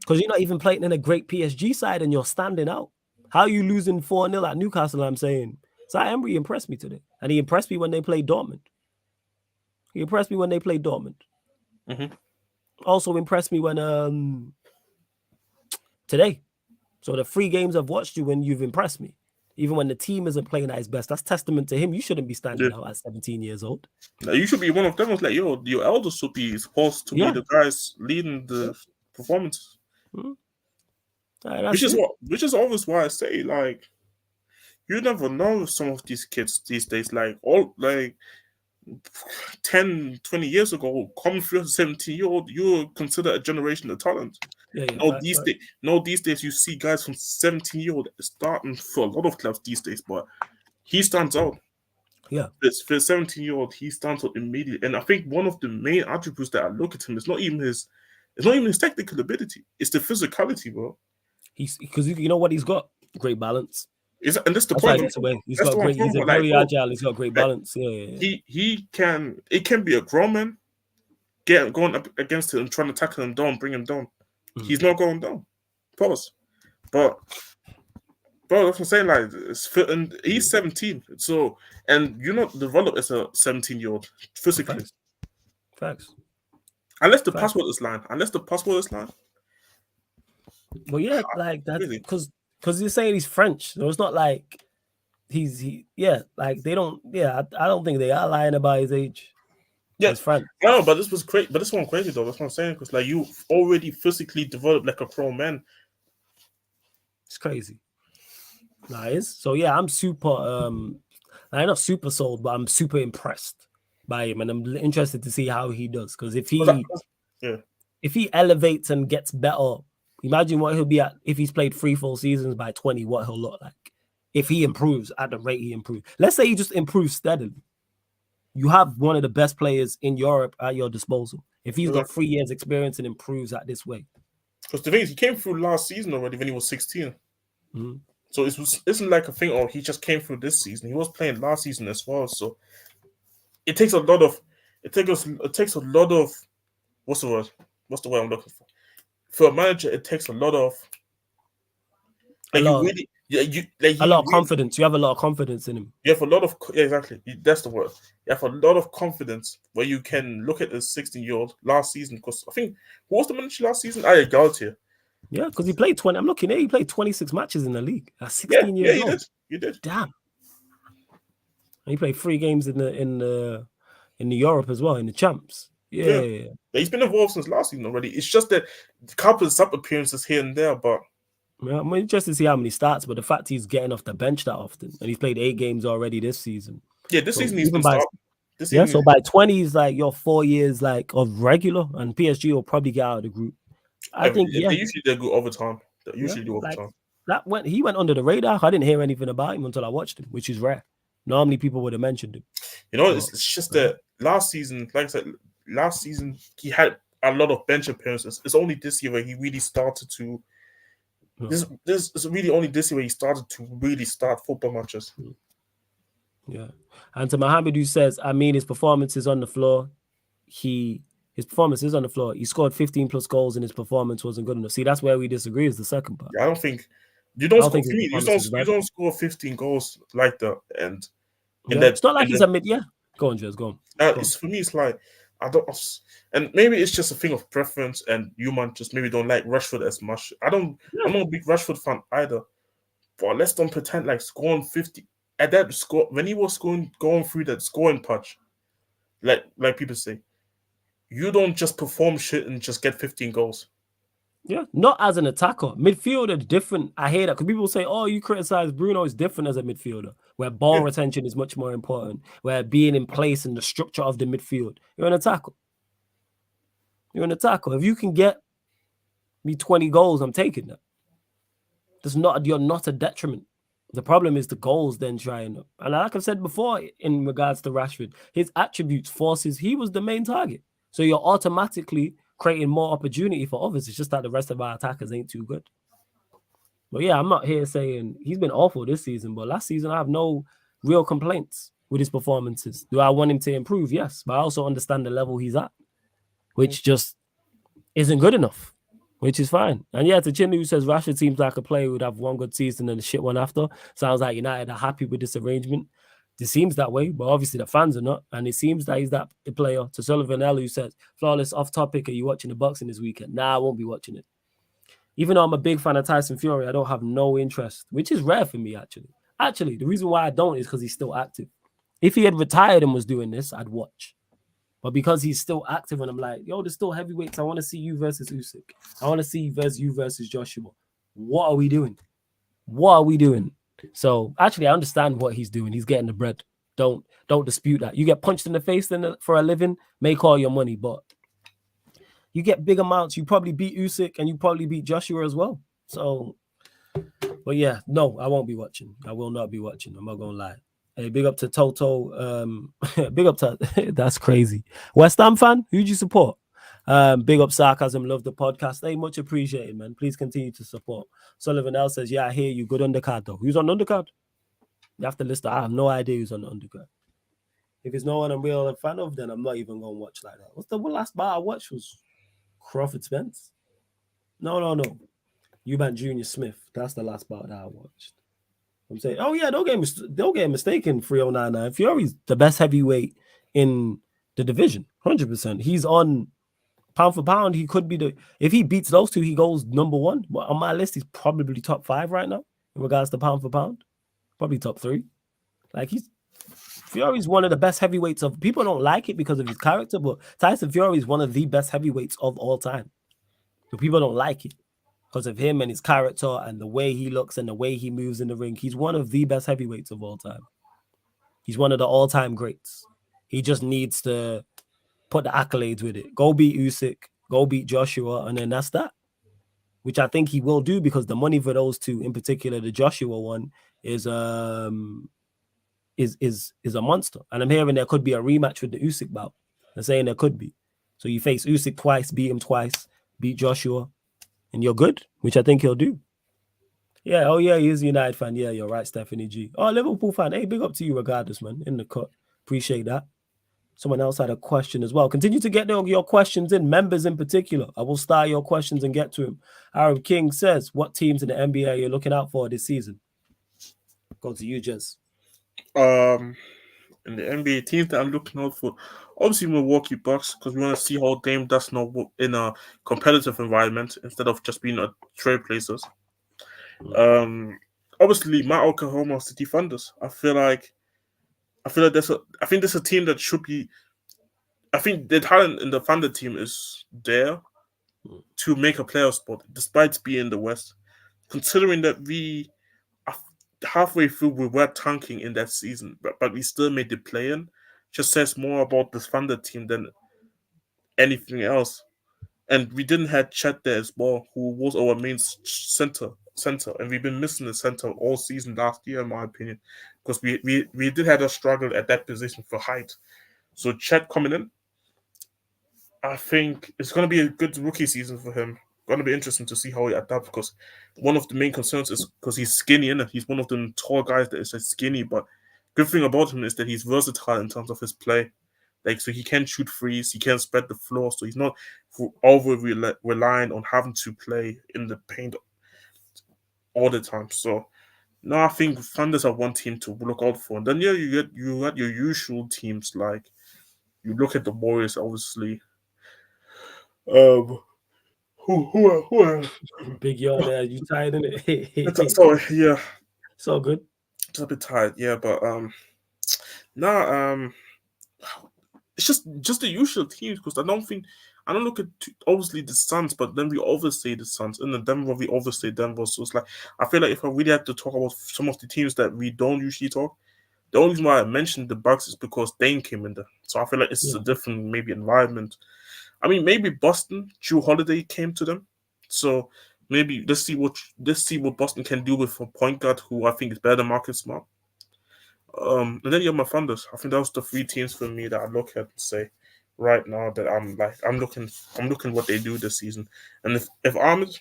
Because you're not even playing in a great PSG side and you're standing out. How are you losing 4-0 at Newcastle, I'm saying? Zaire Emery impressed me today. And he impressed me when they played Dortmund. Mm-hmm. Also impressed me when today. So the 3 games I've watched you when you've impressed me. Even when the team isn't playing at his best. That's testament to him. You shouldn't be standing out at 17 years old. You should be one of them. It's like, your elders should be supposed to be the guys leading the performances. Mm-hmm. Which is always why I say, like, you never know some of these kids these days. Like all like 10, 20 years ago, coming through as a 17-year-old, you were considered a generational talent. Yeah, These days, these days you see guys from 17-year-old starting for a lot of clubs these days, but he stands out. Yeah. For a 17-year-old, he stands out immediately. And I think one of the main attributes that I look at him is not even his technical ability. It's the physicality, bro. He's because you know what he's got? Great balance. And that's the That's why point. he gets away. He's That's got the one great. He's a point. Like, very bro, agile. He's got great like, balance. Yeah. he can. It can be a grown man going up against him and trying to tackle him down, bring him down. He's not going down. Pause. But bro, that's what I'm saying. Like, and he's 17. So, and you're not developed as a 17-year-old physically. Facts. Unless the passport is line. But yeah, like that because you're saying he's French. So it's not like like they don't. Yeah, I don't think they are lying about his age. Yeah, he's French. No, but this was crazy. But this one crazy though. That's what I'm saying. Because like you already physically developed like a pro man. It's crazy. Nice. So yeah, I'm super. I'm not super sold, but I'm super impressed by him, and I'm interested to see how he does. Because if he elevates and gets better, imagine what he'll be at if he's played 3 full seasons by 20. What he'll look like if he improves at the rate he improves. Let's say he just improves steadily. You have one of the best players in Europe at your disposal. If he's got 3 years experience and improves at this way. Because the thing is, he came through last season already when he was 16. Mm-hmm. So it isn't like a thing, oh, he just came through this season. He was playing last season as well. So it takes a lot of what's the word? What's the word I'm looking for? For a manager, it takes a lot of a lot of confidence. You have a lot of confidence in him. You have a lot of exactly. That's the word. You have a lot of confidence where you can look at a 16-year-old last season. Because I think who was the manager last season? Galtier. Yeah, because he played 20. I'm looking at he played 26 matches in the league at 16 years old. You did. Damn. And he played 3 games in the Europe as well, in the champs. Yeah. He's been involved since last season already. It's just that a couple of sub appearances here and there, but yeah, I'm interested to see how many starts, but the fact he's getting off the bench that often, and he's played 8 games already this season. Yeah, this season he's been so by 20, he's like your 4 years like of regular, and PSG will probably get out of the group. I think they usually do overtime. They usually do overtime. He went under the radar. I didn't hear anything about him until I watched him, which is rare. Normally people would have mentioned him. It's just that last season, like I said, he had a lot of bench appearances. It's only this year where he really started to. This is really only this year where he started to really start football matches. Yeah, and to Mohammed who says, I mean, his performance is on the floor. His performance is on the floor. He scored 15 plus goals, and his performance wasn't good enough. See, that's where we disagree. Is the second part. Yeah, I don't think you don't score 15 goals like that, and it's not like he's a mid. Yeah, go on, Jez. Go on. For me, it's like I don't, and maybe it's just a thing of preference, and you might just maybe don't like Rashford as much. I'm not a big Rashford fan either, but let's don't pretend like scoring 50 at that score when he was going through that scoring patch, like people say, you don't just perform shit and just get 15 goals. Yeah, not as an attacker. Midfielder different. I hate that because people say, "Oh, you criticize Bruno is different as a midfielder, where ball retention is much more important, where being in place and the structure of the midfield. You're an attacker. If you can get me 20 goals, I'm taking that. You're not a detriment. The problem is the goals then trying up. And like I've said before, in regards to Rashford, his attributes, he was the main target. So you're automatically creating more opportunity for others. It's just that the rest of our attackers ain't too good. But yeah, I'm not here saying he's been awful this season, but last season I have no real complaints with his performances. Do I want him to improve? Yes, but I also understand the level he's at, which just isn't good enough, which is fine. And yeah, to Chindu, who says Rashford seems like a player who would have one good season and a shit one after. Sounds like United are happy with this arrangement. It seems that way, but obviously the fans are not. And it seems that he's that player. To Sullivan L, who says, Flawless, off topic, are you watching the boxing this weekend? Nah, I won't be watching it. Even though I'm a big fan of Tyson Fury, I don't have no interest, which is rare for me, actually. Actually, the reason why I don't is because he's still active. If he had retired and was doing this, I'd watch. But because he's still active and I'm like, yo, there's still heavyweights. I want to see you versus Usyk. I want to see you versus Joshua. What are we doing? So actually, I understand what he's doing. He's getting the bread. Don't dispute that. You get punched in the face for a living, make all your money, but you get big amounts. You probably beat Usyk and you probably beat Joshua as well. So, but yeah, no, I won't be watching. I will not be watching. I'm not gonna lie. Hey, big up to Toto. Big up to that's crazy. West Ham fan, who'd you support? Big up Sarcasm, love the podcast. Hey, much appreciated, man. Please continue to support. Sullivan L says, yeah, I hear you. Good undercard though. Who's on the undercard? You have to list that. I have no idea who's on the undercard. If it's no one I'm real a fan of, then I'm not even gonna watch like that. What's the last bar I watched was Crawford Spence? No. Eubank Jr. Smith. That's the last bar that I watched. I'm saying, oh yeah, don't get mistaken. 3099. Fury's the best heavyweight in the division. 100%. He's on pound for pound. He could be if he beats those two, he goes number one. But on my list, he's probably top 5 right now in regards to pound for pound. Probably top 3. Like Fury's one of the best heavyweights of. People don't like it because of his character, but Tyson Fury is one of the best heavyweights of all time. But people don't like it because of him and his character and the way he looks and the way he moves in the ring. He's one of the best heavyweights of all time. He's one of the all-time greats. He just needs to put the accolades with it. Go beat Usyk, go beat Joshua, and then that's that. Which I think he will do because the money for those two, in particular, the Joshua one, is a monster. And I'm hearing there could be a rematch with the Usyk bout. They're saying there could be. So you face Usyk twice, beat him twice, beat Joshua, and you're good, which I think he'll do. Yeah, oh yeah, he is a United fan. Yeah, you're right, Stephanie G. Oh, Liverpool fan. Hey, big up to you regardless, man. In the cut. Appreciate that. Someone else had a question as well. Continue to get your questions in, members in particular. I will start your questions and get to him. Arab King says, what teams in the NBA are you looking out for this season? Go to you, Jez. In the NBA teams that I'm looking out for, obviously Milwaukee Bucks, because we want to see how Dame does now in a competitive environment instead of just being a trailblazers. Obviously my Oklahoma City Thunders. I feel like there's a team that should be. I think the talent in the Thunder team is there to make a playoff spot, despite being in the West. Considering that we halfway through we were tanking in that season, but we still made the play-in, just says more about this Thunder team than anything else. And we didn't have Chet there as well, who was our main center, and we've been missing the center all season last year, in my opinion, because we did have a struggle at that position for height. So Chet coming in, I think it's going to be a good rookie season for him. Going to be interesting to see how he adapts, because one of the main concerns is because he's skinny, innit? He's one of them tall guys that is just skinny, but good thing about him is that he's versatile in terms of his play. Like, so he can shoot threes, he can spread the floor, so he's not over relying on having to play in the paint all the time. So no, I think Thunders are one team to look out for. And then yeah, you got your usual teams, like you look at the Warriors, obviously. Who are Big yawn there. You tired in it? sorry, yeah. It's all good. Just a bit tired, yeah, but it's just the usual teams, because I don't look at obviously the Suns, but then we oversay the Suns, and then Denver we oversay Denver. So it's like I feel like if I really had to talk about some of the teams that we don't usually talk, the only reason why I mentioned the Bucks is because Dane came in there. So I feel like it's a different maybe environment. I mean, maybe Boston, Drew Holiday came to them. So maybe let's see what Boston can do with a point guard who I think is better than Marcus Smart. And then you have my Thunders. I think those are the 3 teams for me that I look at and say right now that I'm looking what they do this season. And if Ahmed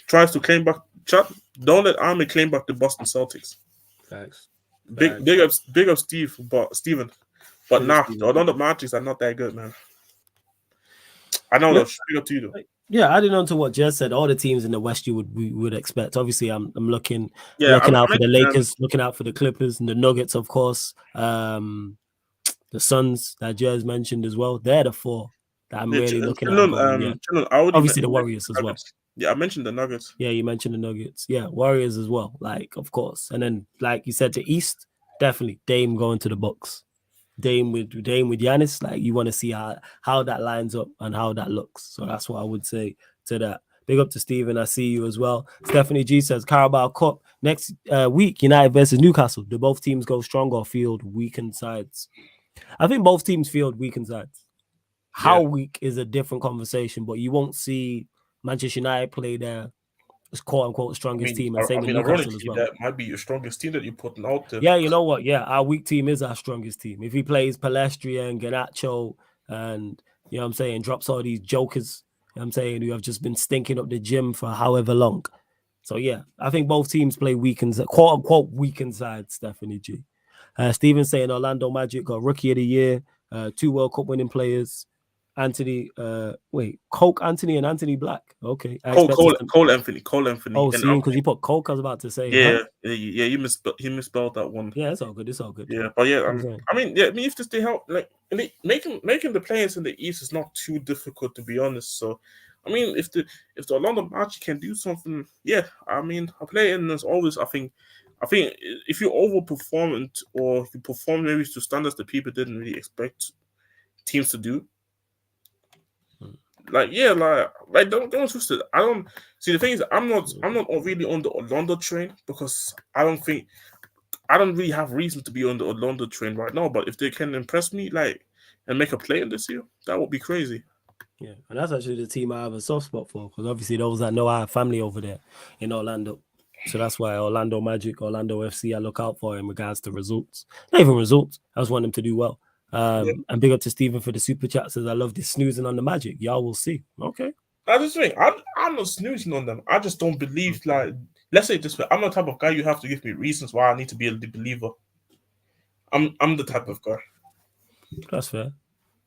tries to claim back, don't let Ahmed claim back the Boston Celtics. Thanks. Big up Steven. But nah, the Orlando Magic are not that good, man. I know that. Big up to you though. Yeah, adding on to what Jez said, all the teams in the West we would expect. Obviously, I'm looking out for the Lakers, looking out for the Clippers and the Nuggets, of course. The Suns that Jez mentioned as well. They're the 4 that I'm really looking at. Obviously, the Warriors as well. Yeah, I mentioned the Nuggets. Yeah, you mentioned the Nuggets. Yeah, Warriors as well. Like, of course. And then, like you said, the East, definitely Dame going to the Bucks. Dame with Giannis, like you want to see how that lines up and how that looks. So that's what I would say to that. Big up to Stephen. I see you as well. Stephanie G says Carabao Cup next week. United versus Newcastle. Do both teams go strong or field weakened sides? I think both teams field weakened sides. How weak is a different conversation, but you won't see Manchester United play their quote unquote strongest team, and same with Newcastle as well. That might be your strongest team that you're putting out there. Yeah, you know what? Yeah, our weak team is our strongest team. If he plays Palestri and Garnacho and, you know what I'm saying, drops all these jokers, you know what I'm saying, who have just been stinking up the gym for however long. So, yeah, I think both teams play weakened, quote unquote, weakened sides, Stephanie G. Steven saying Orlando Magic got Rookie of the Year, 2 World Cup winning players. Coke Anthony and Anthony Black. Okay. Cole Anthony. Oh, see, because he put Coke, I was about to say. He misspelled that one. Yeah, it's all good. Yeah, but if they help, like, making the players in the East is not too difficult, to be honest. So, I mean, if the Orlando Magic can do something, yeah, I mean, a player in as always, I think if you overperform or you perform maybe to standards that people didn't really expect teams to do. Don't twist it. I don't see, the thing is, I'm not really on the Orlando train, because I don't really have reason to be on the Orlando train right now. But if they can impress me, like, and make a play in this year, that would be crazy. Yeah, and that's actually the team I have a soft spot for, because obviously those that know I have family over there in Orlando. So that's why Orlando Magic, Orlando FC, I look out for in regards to results. Not even results. I just want them to do well. And big up to Stephen for the super chat. Says, I love this snoozing on the Magic. Y'all will see. Okay. That's the thing. I'm not snoozing on them. I just don't believe, like, let's say it this way. I'm the type of guy you have to give me reasons why I need to be a believer. I'm the type of guy. That's fair.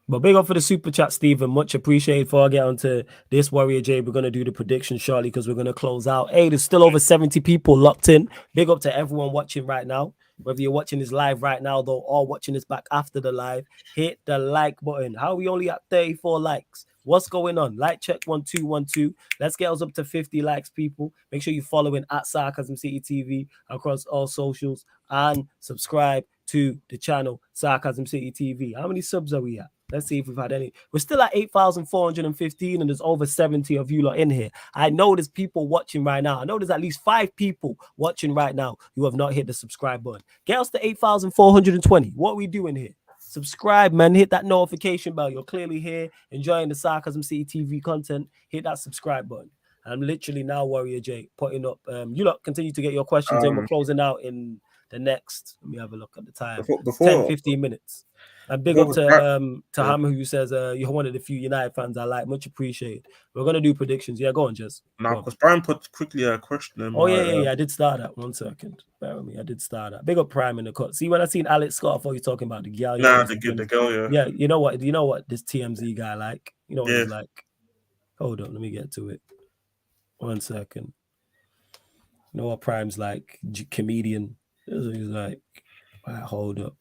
But big up for the super chat, Stephen. Much appreciated. Before I get onto this, Warrior J, we're going to do the prediction shortly, because we're going to close out. Hey, there's still over 70 people locked in. Big up to everyone watching right now. Whether you're watching this live right now, though, or watching this back after the live, hit the like button. How are we only at 34 likes? What's going on? Like check 1212. Let's get us up to 50 likes, people. Make sure you're following at Sarcasm City TV across all socials, and subscribe to the channel Sarcasm City TV. How many subs are we at? Let's see if we've had any. We're still at 8,415, and there's over 70 of you lot in here. I know there's people watching right now. I know there's at least 5 people watching right now who have not hit the subscribe button. Get us to 8,420. What are we doing here? Subscribe, man. Hit that notification bell. You're clearly here enjoying the Sarcasm City TV content. Hit that subscribe button. I'm literally now, Warrior J, putting up. You lot continue to get your questions in. We're closing out in the next. Let me have a look at the time. 10-15 minutes. And big up to Hammer, who says you're one of the few United fans I like. Much appreciated. We're gonna do predictions. Yeah, go on, Jez. Now, because Brian put quickly a question in. Yeah. I did start that. 1 second. Bear with me. I did start that. Big up Prime in the cut. See, when I seen Alex Scott, I thought you were talking about the girl. The girl, yeah. Yeah, you know what this TMZ guy like? You know what he's like? Hold on, let me get to it. 1 second. You know what Prime's like? Comedian. He's like, right, hold up.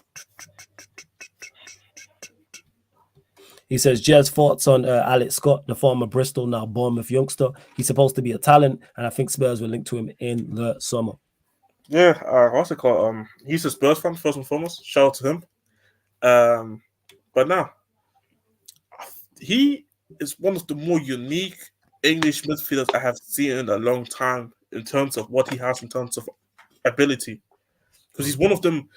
He says, Jez, thoughts on Alex Scott, the former Bristol, now Bournemouth youngster. He's supposed to be a talent, and I think Spurs will link to him in the summer. Yeah, what's it called? He's a Spurs fan, first and foremost. Shout out to him. But now, he is one of the more unique English midfielders I have seen in a long time in terms of what he has in terms of ability. Because he's one of them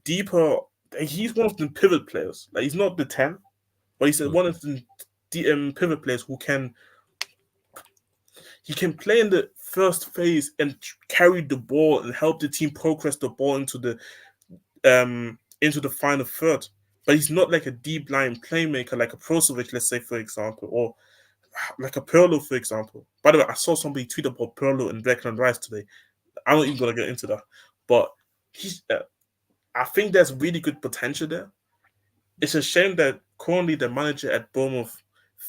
deeper, he's one of them pivot players. Like, he's not the 10. But he's one of the pivot players who can play in the first phase and carry the ball and help the team progress the ball into the final third. But he's not like a deep line playmaker like a Brozovic, let's say, for example, or like a Pirlo, for example. By the way, I saw somebody tweet about Pirlo and Declan Rice today. I'm not even gonna get into that, but I think there's really good potential there. It's a shame that currently the manager at Bournemouth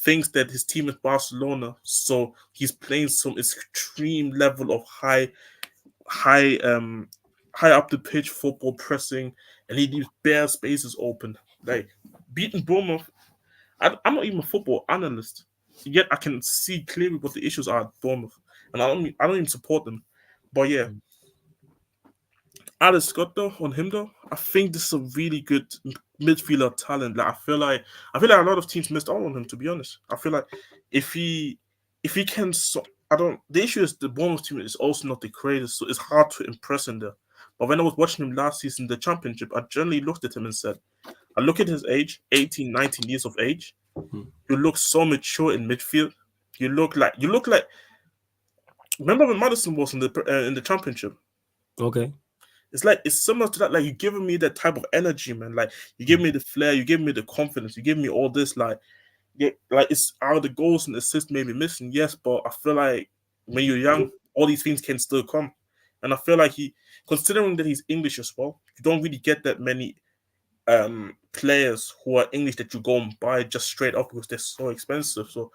thinks that his team is Barcelona, so he's playing some extreme level of high up the pitch football pressing, and he leaves bare spaces open. Like, beating Bournemouth, I'm not even a football analyst, yet I can see clearly what the issues are at Bournemouth, and I don't even support them. But yeah, Alex Scott though, I think this is a really good midfielder talent. Like, I feel like a lot of teams missed out on him, to be honest. I feel like if he if he can, I don't. The issue is the Bournemouth team is also not the greatest, so it's hard to impress in there. But when I was watching him last season, the Championship, I generally looked at him and said, I look at his age, 18, 19 years of age. You look so mature in midfield. You look like. Remember when Madison was in the Championship? Okay. It's similar to that. Like, you're giving me that type of energy, man. Like, you give me the flair, you give me the confidence, you give me all this. Like, yeah, like it's are the goals and assists maybe missing, yes, but I feel like when you're young, all these things can still come. And I feel like considering that he's English as well, you don't really get that many players who are English that you go and buy just straight up because they're so expensive. So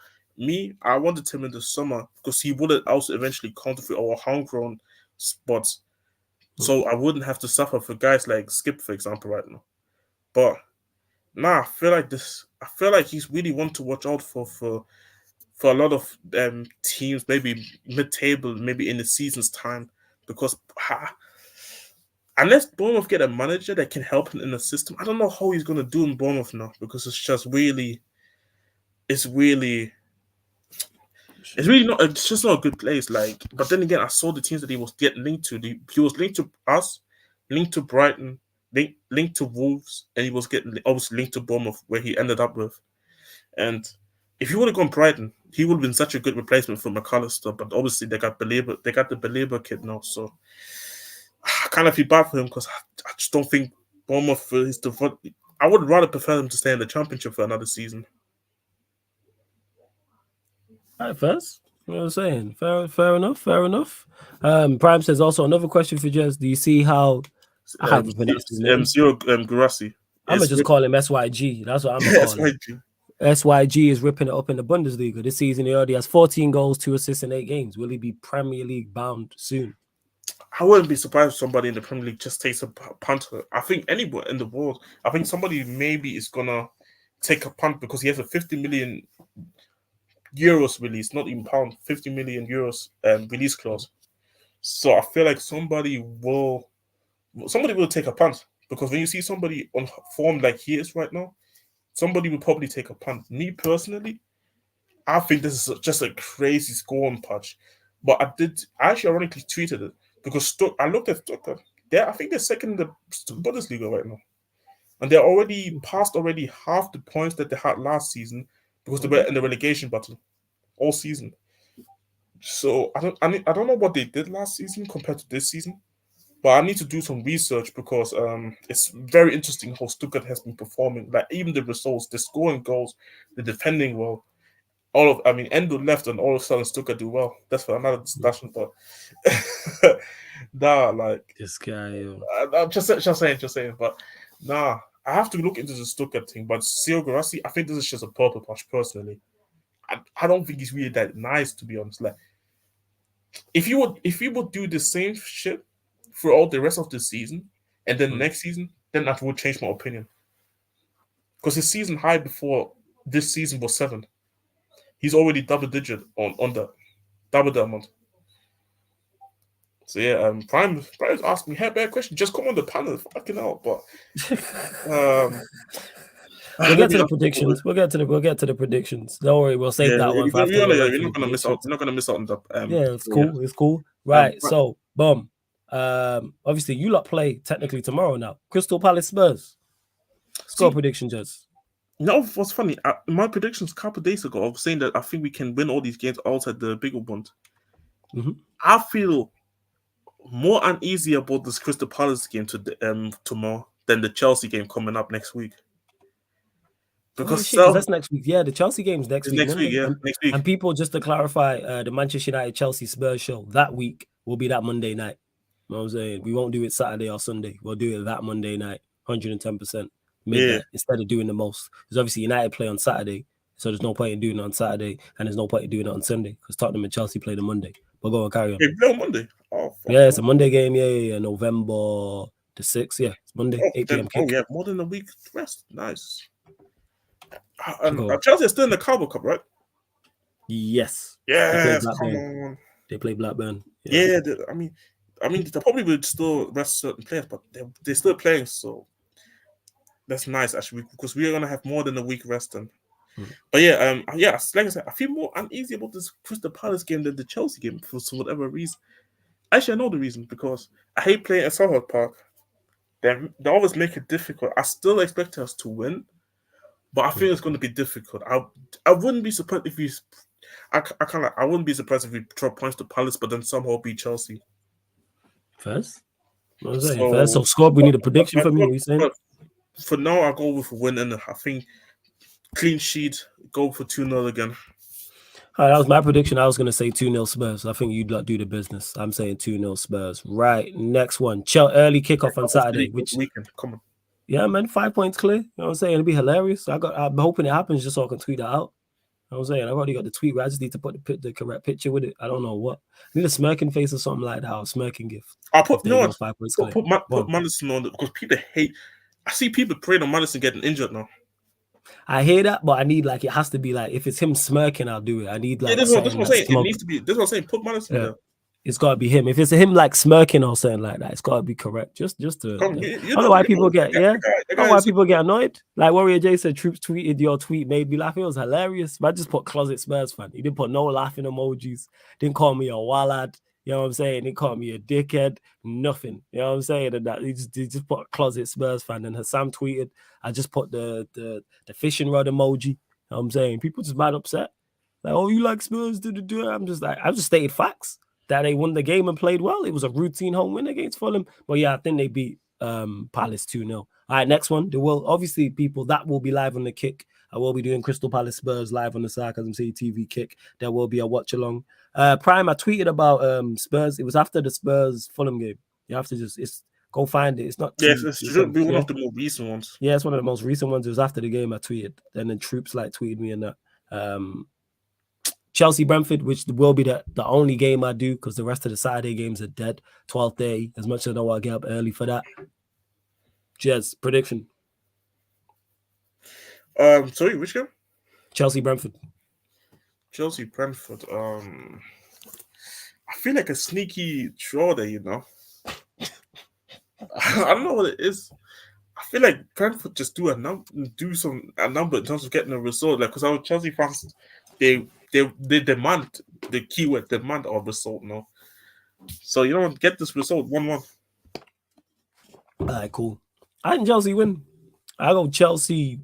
I wanted him in the summer because he would also eventually counterfeit our homegrown spots. So I wouldn't have to suffer for guys like Skip, for example, right now. But I feel like he's really one to watch out for a lot of teams, maybe mid-table, maybe in the season's time, because unless Bournemouth get a manager that can help him in the system, I don't know how he's going to do in Bournemouth now, because it's really not. It's just not a good place. Like, but then again, I saw the teams that he was getting linked to. He was linked to us, linked to Brighton, linked to Wolves, and he was getting obviously linked to Bournemouth, where he ended up with. And if he would have gone Brighton, he would have been such a good replacement for McAllister. But obviously, they got the Belieber kid now, so I kind of feel bad for him because I just don't think Bournemouth is the. I would rather prefer him to stay in the Championship for another season. All right, first. You know what I'm saying? Fair enough. Prime says also another question for Jez. Do you see how I can't even pronounce his name? Zero Gurasi. I'm gonna just call him SYG. That's what I'm gonna call him. SYG is ripping it up in the Bundesliga this season. He already has 14 goals, 2 assists in 8 games. Will he be Premier League bound soon? I wouldn't be surprised if somebody in the Premier League just takes a punt. I think anywhere in the world, I think somebody maybe is gonna take a punt because he has a 50 million euros release, not even pound, 50 million euros release clause. So I feel like somebody will take a punt, because when you see somebody on form like he is right now, somebody will probably take a punt. Me personally, I think this is just a crazy scoring patch. But I actually ironically tweeted it because I looked at Stuttgart. I think they're second in the Bundesliga right now, and they're already past half the points that they had last season because they were in the relegation battle all season. So I don't know what they did last season compared to this season, but I need to do some research because it's very interesting how Stuttgart has been performing. Like, even the results, the scoring goals, the defending well. Endo left and all of a sudden Stuttgart do well. That's for another discussion, but This guy. I'm just saying. But I have to look into the Stuttgart thing. But Sio Garassi, I think this is just a purple patch personally. I don't think he's really that nice, to be honest. Like, if you would do the same shit throughout the rest of the season and then next season, then that would change my opinion. Because his season high before this season was 7. He's already double digit on that, double that amount. So yeah, Prime asked me, "Hey, bad question. Just come on the panel, fucking hell." But we'll get to the predictions. We'll get to the predictions. Don't worry, we'll save that one for after. You're not gonna miss out. You're not gonna miss out on that. Yeah, it's cool. It's cool. Right. So, boom. Obviously, you lot play technically tomorrow now. Crystal Palace Spurs. Score prediction, Jez. You know what's funny? My predictions a couple of days ago, I was saying that I think we can win all these games outside the bigger ones. I feel more uneasy about this Crystal Palace game tomorrow than the Chelsea game coming up next week. Because that's next week. Yeah, the Chelsea game's next week. Next week. And people, just to clarify, the Manchester United Chelsea Spurs show that week will be that Monday night. You know what I'm saying? We won't do it Saturday or Sunday. We'll do it that Monday night, 110%. Midnight, instead of doing the most. Because obviously United play on Saturday, so there's no point in doing it on Saturday, and there's no point in doing it on Sunday because Tottenham and Chelsea play the Monday. But go on, carry on. They play on Monday. Yeah, it's a Monday game. Yeah. November the 6th. Yeah, it's Monday, 8 p.m. kick. Yeah, more than a week rest. Nice. Chelsea are still in the Carabao Cup, right? Yes. Yeah, come on. They play Blackburn. Yeah, I mean, they probably would still rest certain players, but they're still playing, so that's nice actually, because we are gonna have more than a week rest then. But yeah, like I said, I feel more uneasy about this Crystal Palace game than the Chelsea game for whatever reason. Actually, I know the reason, because I hate playing at Selhurst Park. They always make it difficult. I still expect us to win, but I think it's going to be difficult. I wouldn't be surprised if we. I wouldn't be surprised if we drop points to Palace, but then somehow beat Chelsea. First, what was saying? First, so Scott, we need a prediction from you. What are you saying? For now, I'll go with a win, and I think clean sheet. Go for 2-0 again. That was my prediction. I was going to say 2-0 Spurs. I think you'd do the business. I'm saying 2-0 Spurs. Right, next one. Early kickoff on Saturday. Which weekend? Come on. Yeah, man, 5 points clear. You know what I'm saying? It'll be hilarious. I'm hoping it happens just so I can tweet that out. You know what I'm saying? I've already got the tweet where I just need to put the correct picture with it. I don't know what. I need a smirking face or something like that, or a smirking gift. I'll put 5 points clear. Put Madison on it, because people hate. I see people praying on Madison getting injured now. I hear that, but I need, like, it has to be like, if it's him smirking, I'll do it. I need, like, this is what I'm saying. It needs to be. This is what I'm saying. Put Madison there. It's got to be him. If it's him like smirking or something like that, it's got to be correct. Just to. I don't know why people get I don't know why people get annoyed. Like Warrior J said, Troops tweeted your tweet made me laugh. It was hilarious. But I just put closet Spurs fan. He didn't put no laughing emojis. Didn't call me a wallad. You know what I'm saying? Didn't call me a dickhead. Nothing. You know what I'm saying? And that he just put closet Spurs fan. And Hassam tweeted, I just put the fishing rod emoji. You know what I'm saying? People just mad upset. Like, oh, you like Spurs? I'm just like, I just stated facts. That they won the game and played well. It was a routine home win against Fulham. But yeah, I think they beat Palace 2-0. All right, next one. There will obviously people that will be live on the kick. I will be doing Crystal Palace Spurs live on the Sarcasm City TV kick. There will be a watch along. Prime, I tweeted about Spurs. It was after the Spurs Fulham game. You have to just go find it. It's not. Yes, it should be one of the more recent ones. Yeah, it's one of the most recent ones. It was after the game I tweeted. And then Troops like tweeted me and that. Chelsea Brentford, which will be the only game I do, because the rest of the Saturday games are dead. 12:30. As much as I know I'll get up early for that. Jez, prediction. Sorry, which game? Chelsea Brentford. Chelsea Brentford. I feel like a sneaky draw there, you know. I don't know what it is. I feel like Brentford just do a number in terms of getting a result. Like, because our Chelsea fans, they demand the keyword demand our result now. So you don't get this result 1-1. All right, cool. I think Chelsea win. I go Chelsea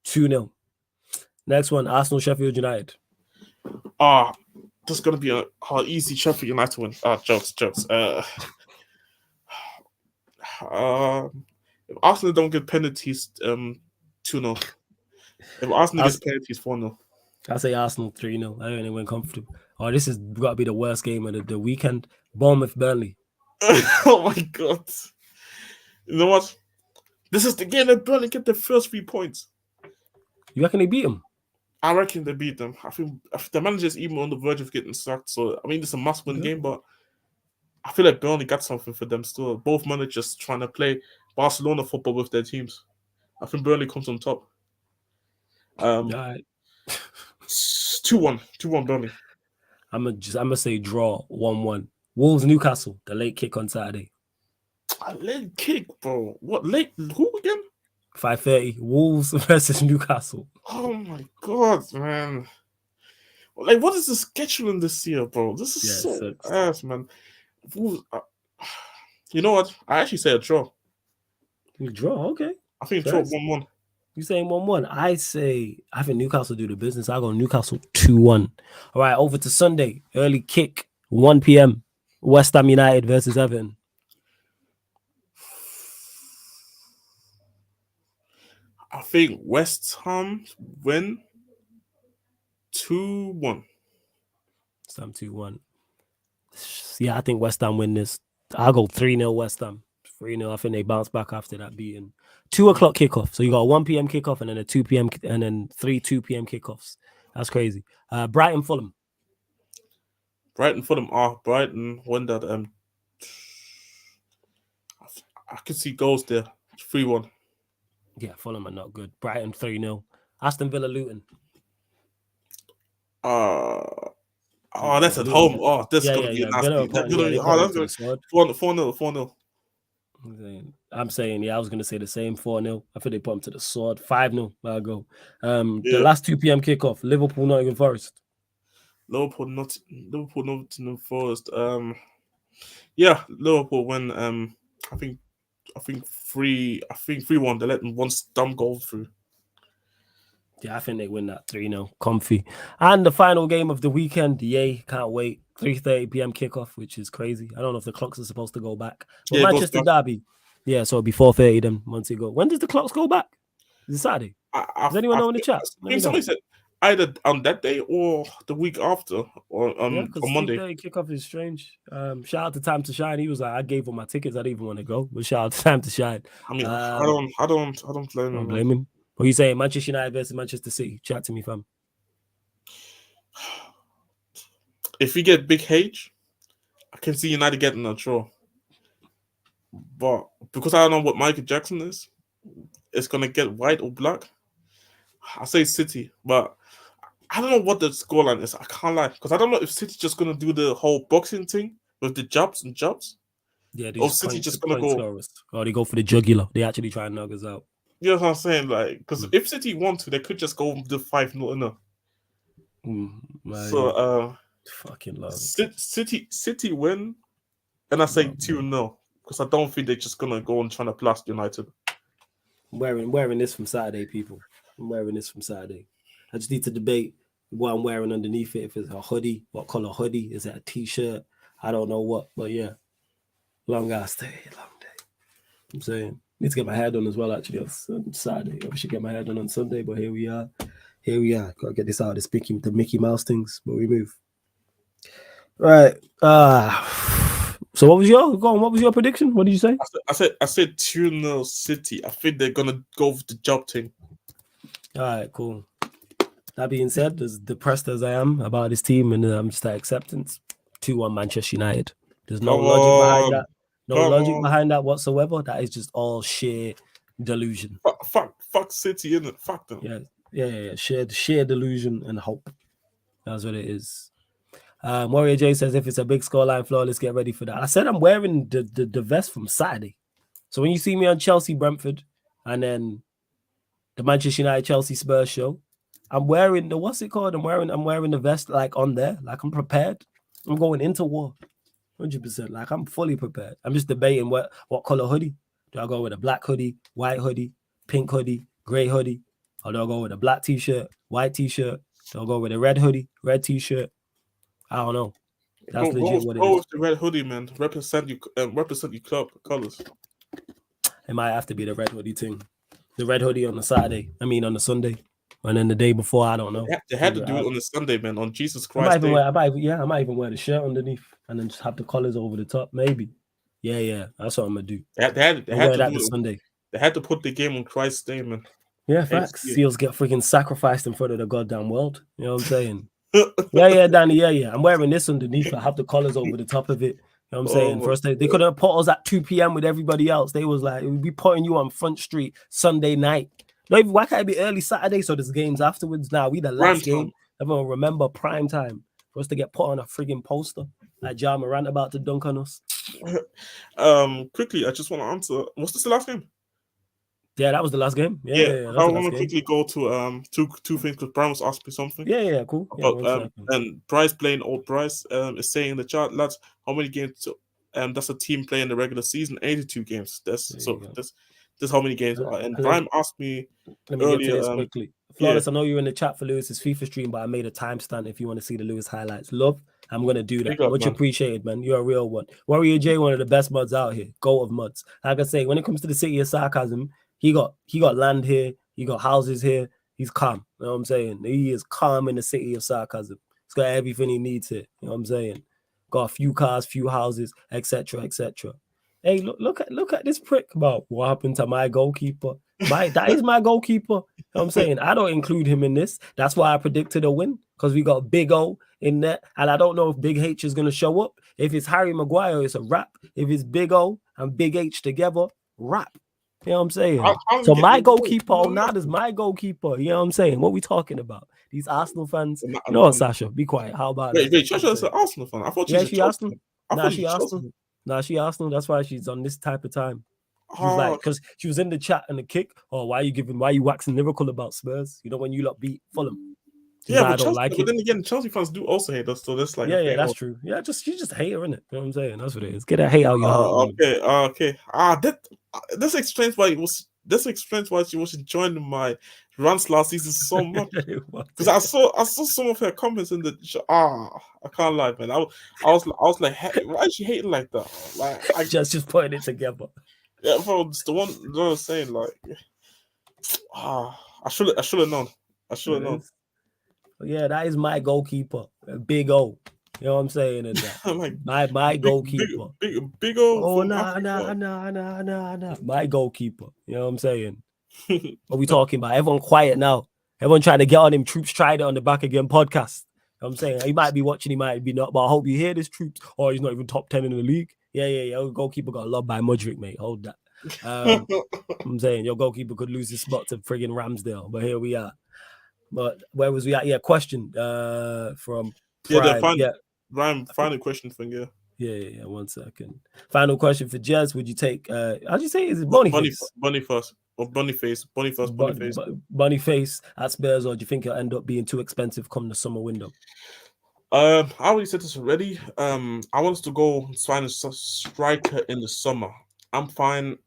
2-0. Next one, Arsenal Sheffield United. This is gonna be a easy Sheffield United win. Jokes. If Arsenal don't get penalties, 2-0. If Arsenal gets penalties, 4-0. I say Arsenal 3-0. I think they win comfortable. Oh, this has got to be the worst game of the weekend. Bournemouth Burnley. Oh my god! You know what? This is the game that Burnley get the first 3 points. You reckon they beat them? I reckon they beat them. I think the manager's even on the verge of getting sacked. So I mean, it's a must-win game, but I feel like Burnley got something for them still. Both managers trying to play Barcelona football with their teams. I think Burnley comes on top. All right. 2-1 Burnley. I'm gonna say draw 1-1. Wolves Newcastle, the late kick on Saturday. A late kick, bro. What late? Who again? 5:30. Wolves versus Newcastle. Oh my god, man! Like, what is the scheduling this year, bro? This is so ass, man. Wolves, you know what? I actually say a draw. You draw, okay. I think draw 1-1. You saying 1-1? I think Newcastle do the business. I go Newcastle 2-1. All right, over to Sunday. Early kick, 1 p.m. West Ham United versus Everton. I think West Ham win 2-1. West Ham 2-1. Yeah, I think West Ham win this. I'll go 3-0 West Ham. 3-0. I think they bounce back after that beating. 2 o'clock kickoff. So you got a 1 p.m. kickoff and then a 2 p.m. and then 3 2 p.m. kickoffs. That's crazy. Brighton Fulham. Brighton won that. I could see goals there. 3-1. Yeah, Fulham are not good. Brighton 3-0. Aston Villa Luton. That's at home. Oh, this is gonna be nasty. That's 4-0. I'm saying, yeah, I was going to say the same 4-0. I think they put them to the sword. 5-0. I'll go. The last 2 p.m. kickoff, Liverpool, Nottingham Forest. Liverpool, Nottingham Forest. Yeah, Liverpool win. I think 3-1. They let them one dumb goal through. Yeah, I think they win that 3-0. Comfy. And the final game of the weekend, yay, can't wait. 3:30 p.m. kickoff, which is crazy. I don't know if the clocks are supposed to go back. But Yeah, Manchester Derby. Yeah, so it'll be 4:30 then once it go. When does the clocks go back? Is it Saturday? Does anyone know in the chat? Somebody said either on that day or the week after, or on Monday. 3:30 kickoff is strange. Shout out to Time to Shine. He was like, I gave him my tickets. I didn't even want to go. But shout out to Time to Shine. I mean, I don't blame him. What are you saying? Manchester United versus Manchester City. Chat to me, fam. If we get Big H, I can see United getting a draw. But because I don't know what Michael Jackson is, it's gonna get white or black. I say City, but I don't know what the scoreline is. I can't lie, because I don't know if City's just gonna do the whole boxing thing with the jabs. Yeah, or City just gonna go. Or they go for the jugular. They actually try and knock us out. You know what I'm saying? Like, because if City want to, they could just go the 5-0. So fucking love. City win, and I say 2-0, because I don't think they're just gonna go and try to blast United. I'm wearing this from Saturday, people. I'm wearing this from Saturday. I just need to debate what I'm wearing underneath it. If it's a hoodie, what color hoodie? Is it a t-shirt? I don't know what, but yeah. Long ass day, long day. I'm saying, need to get my hair done as well, actually, on Saturday. I should get my hair done on Sunday, but here we are. Gotta get this out of the Mickey Mouse things, but we move. Right. So what was your prediction? What did you say? I said 2-0 City. I think they're gonna go with the job thing. All right, cool. That being said, as depressed as I am about this team and I'm just at acceptance, 2-1 Manchester United. There's no logic behind that. No logic behind that whatsoever. That is just all sheer delusion. Fuck City, innit? Fuck them. Yeah. Sheer delusion and hope. That's what it is. Warrior J says, if it's a big scoreline floor, let's get ready for that. I said I'm wearing the vest from Saturday. So when you see me on Chelsea Brentford and then the Manchester United Chelsea Spurs show, I'm wearing the what's it called? I'm wearing the vest like on there, like I'm prepared. I'm going into war, 100%. Like I'm fully prepared. I'm just debating what color hoodie. Do I go with a black hoodie, white hoodie, pink hoodie, gray hoodie, or do I go with a black t-shirt, white t-shirt? Do I go with a red hoodie, red t-shirt? I don't know. That's legit what it is. Go with the red hoodie, man. Represent your club colors. It might have to be the red hoodie thing. The red hoodie on the Saturday. I mean on the Sunday. And then the day before, I don't know. They had to do it on the Sunday, man. On Jesus Christ. I might even wear the shirt underneath and then just have the colors over the top. Maybe. Yeah. That's what I'm gonna do. They had to do it Sunday. They had to put the game on Christ's Day, man. Yeah, facts. Seals get freaking sacrificed in front of the goddamn world. You know what I'm saying? Yeah, Danny. Yeah. I'm wearing this underneath. I have the colors over the top of it. You know what I'm saying? First, they could have put us at 2 p.m. with everybody else. They was like, we'd be putting you on Front Street Sunday night. No, why can't it be early Saturday? So there's games afterwards. Now we the last game. Everyone remember prime time for us to get put on a friggin' poster like Ja Morant about to dunk on us. Quickly, I just want to answer. Was this the last game? Yeah, that was the last game. Yeah. I want to quickly go to two things because Brian was asking me something. Yeah, cool. And Bryce playing old Bryce is saying in the chat, lads, how many games? That's a team playing the regular season, 82 games. That's how many games are. And Brian asked me earlier. Get to this quickly. Flawless, I know you're in the chat for Lewis's FIFA stream, but I made a timestamp if you want to see the Lewis highlights. Love, I'm going to do that. Much appreciated, man. You're a real one. Warrior J, one of the best mods out here. Goat of mods. Like I say, when it comes to the city of Sarcasm, he got land here. He got houses here. He's calm. You know what I'm saying? He is calm in the city of Sarcasm. He's got everything he needs here. You know what I'm saying? Got a few cars, few houses, etc., etc. Hey, look at this prick about what happened to my goalkeeper. That is my goalkeeper. You know what I'm saying? I don't include him in this. That's why I predicted a win, because we got Big O in there. And I don't know if Big H is going to show up. If it's Harry Maguire, it's a wrap. If it's Big O and Big H together, wrap. You know what I'm saying? So my goalkeeper, Onada's my goalkeeper. You know what I'm saying? What we talking about? These Arsenal fans. You know what, Sasha? Be quiet. How about that? Wait, Sasha's an Arsenal fan. I thought she Arsenal. She Arsenal. That's why she's on this type of time. She was like, because she was in the chat and the kick. Oh, why are you waxing lyrical about Spurs? You know, when you lot beat Fulham. Yeah, I but don't Chelsea, like but it. then again, Chelsea fans do also hate us, so that's like Yeah, that's true. Yeah, you just hate her, innit? You know what I'm saying? That's what it is. Get that hate out your heart, woman. Okay. This explains why she was enjoying my rants last season so much. Because I saw some of her comments in the I can't lie, man. I was like, hey, why is she hating like that? Like, I just putting it together. Yeah, bro, it's the one that I was saying, like, I should have known. I should have known. Yeah, that is my goalkeeper, Big O. You know what I'm saying? And that like my goalkeeper, big O. Oh nah. My goalkeeper. You know what I'm saying? What we talking about? Everyone quiet now. Everyone trying to get on him. Troops tried it on the Back Again podcast. You know what I'm saying? He might be watching, he might be not, but I hope you hear this, Troops. Or he's not even top 10 in the league. Yeah. Goalkeeper got loved by Mudrick, mate. Hold that. I'm saying your goalkeeper could lose his spot to friggin' Ramsdale, but here we are. But where was we at? Yeah, question from Prime. Ryan, final question for you. Yeah. 1 second. Final question for Jez. Would you take how'd you say? Is it Boniface? Boniface. Boniface at Spurs, or do you think it'll end up being too expensive come the summer window? I already said this already. I want us to go sign a striker in the summer. I'm fine.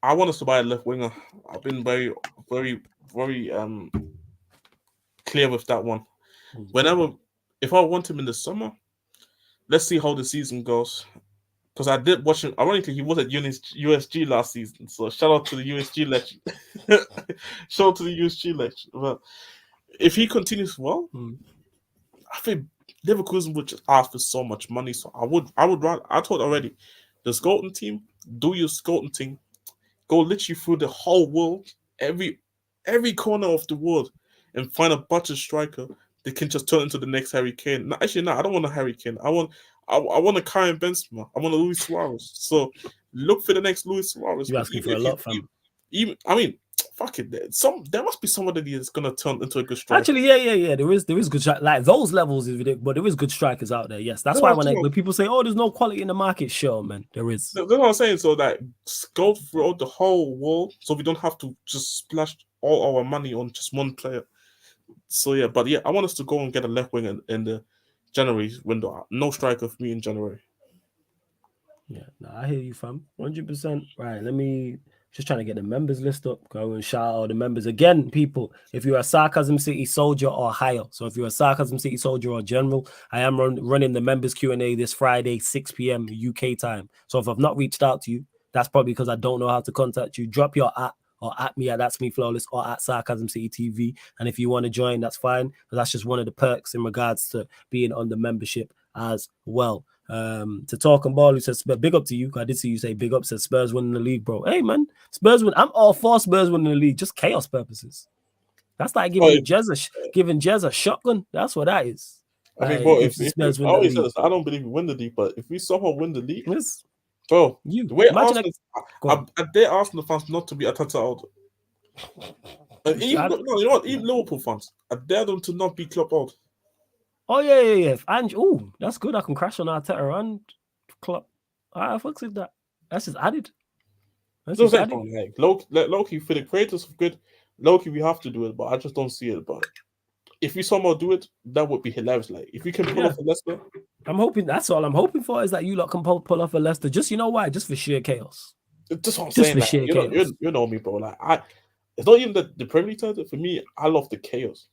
I want us to buy a left winger. I've been very clear with that one. If I want him in the summer, let's see how the season goes. Because I did watch him. Ironically, he was at USG last season. So shout out to the USG legend. Shout out to the USG legend. But if he continues well, I think Leverkusen would just ask for so much money. So I would rather. I told already, the scouting team, do your scouting thing. Go literally through the whole world, every corner of the world, and find a budget striker that can just turn into the next Harry Kane. No, actually, no, I don't want a Harry Kane. I want a Karim Benzema. I want a Luis Suarez. So look for the next Luis Suarez. You're asking for a lot, fam. Fuck it. There must be somebody that's gonna turn into a good striker. Actually, yeah. There is good like those levels is ridiculous, but there is good strikers out there. Yes, that's why when people say, "Oh, there's no quality in the market," sure, man, there is. That's what I'm saying. So that go throughout the whole world, so we don't have to just splash all our money on just one player. So yeah, but yeah, I want us to go and get a left wing in the January window. No striker for me in January. Yeah, I hear you, fam. 100%. Right, let me just trying to get the members list up. Go and shout out the members again, people. If you're a Sarcasm City soldier or higher, so if you're a Sarcasm City soldier or general, I am running the members Q&A this Friday, 6 p.m. UK time. So if I've not reached out to you, that's probably because I don't know how to contact you. Drop your @ or at me at That's Me Flawless or at Sarcasm City TV. And if you want to join, that's fine. But that's just one of the perks in regards to being on the membership as well. To talk and ball, who says big up to you. I did see you say big up, says Spurs winning the league, bro. Hey man, Spurs win. I'm all for Spurs winning the league, just chaos purposes. That's like giving Jez a shotgun. That's what that is. I mean, bro, if Spurs win the league. I don't believe we win the league, but if we somehow win the league, bro, the way Arsenal, I dare Arsenal fans not to be Atata out. And you know what? Even Liverpool fans, I dare them to not be Klopp out. Oh yeah. And that's good. I can crash on Arteta and Klopp. I fucks with that. That's just added. Loki, for the creators of good, Loki, we have to do it, but I just don't see it. But if we somehow do it, that would be hilarious. Like if we can pull off a Leicester, I'm hoping that's all I'm hoping for is that you lot can pull off a Leicester. Just you know why? Just for sheer chaos. Just what I'm saying. Like, you know me, bro. Like it's not even the Premier League title. For me, I love the chaos.